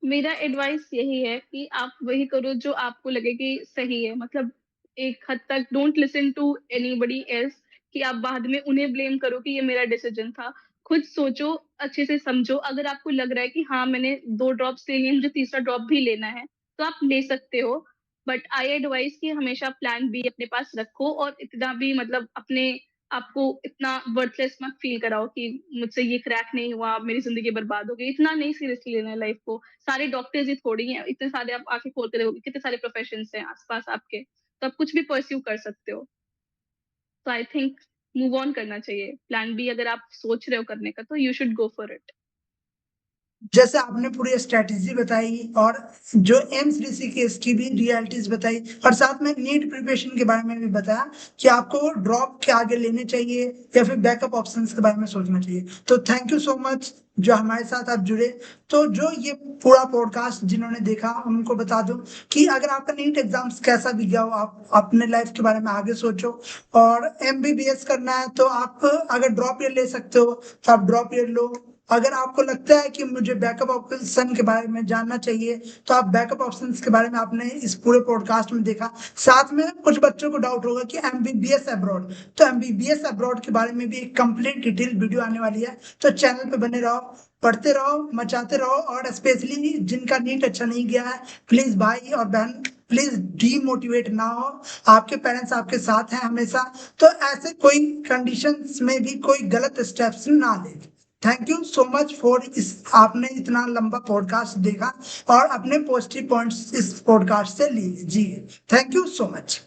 मेरा एडवाइस यही है कि आप वही करो जो आपको लगे कि सही है। मतलब एक हद तक don't listen to anybody else कि आप बाद में उन्हें ब्लेम करो कि ये मेरा डिसीजन था। खुद सोचो, अच्छे से समझो, अगर आपको लग रहा है कि हाँ, मैंने 2 ड्रॉप्स ले लिए, मुझे तीसरा ड्रॉप भी लेना है, तो आप ले सकते हो। बट आई एडवाइस कि हमेशा प्लान बी अपने पास रखो और इतना भी मतलब अपने आपको इतना वर्थलेस मत फील कराओ कि मुझसे ये क्रैक नहीं हुआ, अब मेरी ज़िंदगी बर्बाद हो गई। इतना नहीं सीरियसली लेना है लाइफ़ को। सारे डॉक्टर्स ही थोड़ी हैं, इतने सारे आप आँखें खोल के देखोगे, कितने सारे प्रोफ़ेशन्स हैं आस-पास आपके, तो आप कुछ भी परस्यू कर सकते हो। तो आई थिंक मूव ऑन करना चाहिए। प्लान बी अगर आप सोच रहे हो करने का, तो you should go for it. जैसे आपने पूरी स्ट्रैटेजी बताई, और जो एम्स ऋषिकेश की भी रियलिटीज बताई, और साथ में नीट प्रिपरेशन के बारे में भी बताया कि आपको ड्रॉप के आगे लेने चाहिए या फिर बैकअप ऑप्शंस के बारे में सोचना चाहिए। तो थैंक यू सो मच जो हमारे साथ आप जुड़े। तो जो ये पूरा पॉडकास्ट जिन्होंने देखा उनको बता दूं कि अगर आपका नीट एग्जाम्स कैसा भी गया हो, आप अपने लाइफ के बारे में आगे सोचो। और एमबीबीएस करना है तो आप अगर ड्रॉप ईयर ले सकते हो तो आप ड्रॉप ईयर लो। अगर आपको लगता है कि मुझे बैकअप ऑप्शन के बारे में जानना चाहिए तो आप बैकअप ऑप्शंस के बारे में आपने इस पूरे पॉडकास्ट में देखा। साथ में कुछ बच्चों को डाउट होगा कि एमबीबीएस अब्रॉड, तो एमबीबीएस अब्रॉड के बारे में भी एक कंप्लीट डिटेल वीडियो आने वाली है। तो चैनल पे बने रहो, पढ़ते रहो, मचाते रहो, और स्पेशली जिनका नीट अच्छा नहीं गया है, प्लीज भाई और बहन, प्लीज डीमोटिवेट ना हो। आपके पेरेंट्स आपके साथ हैं हमेशा। तो ऐसे कोई कंडीशंस में भी कोई गलत स्टेप्स ना ले। Thank you so much for इस आपने इतना लंबा पॉडकास्ट देखा और अपने पॉजिटिव पॉइंट्स इस पॉडकास्ट से लिए जी। Thank you so much.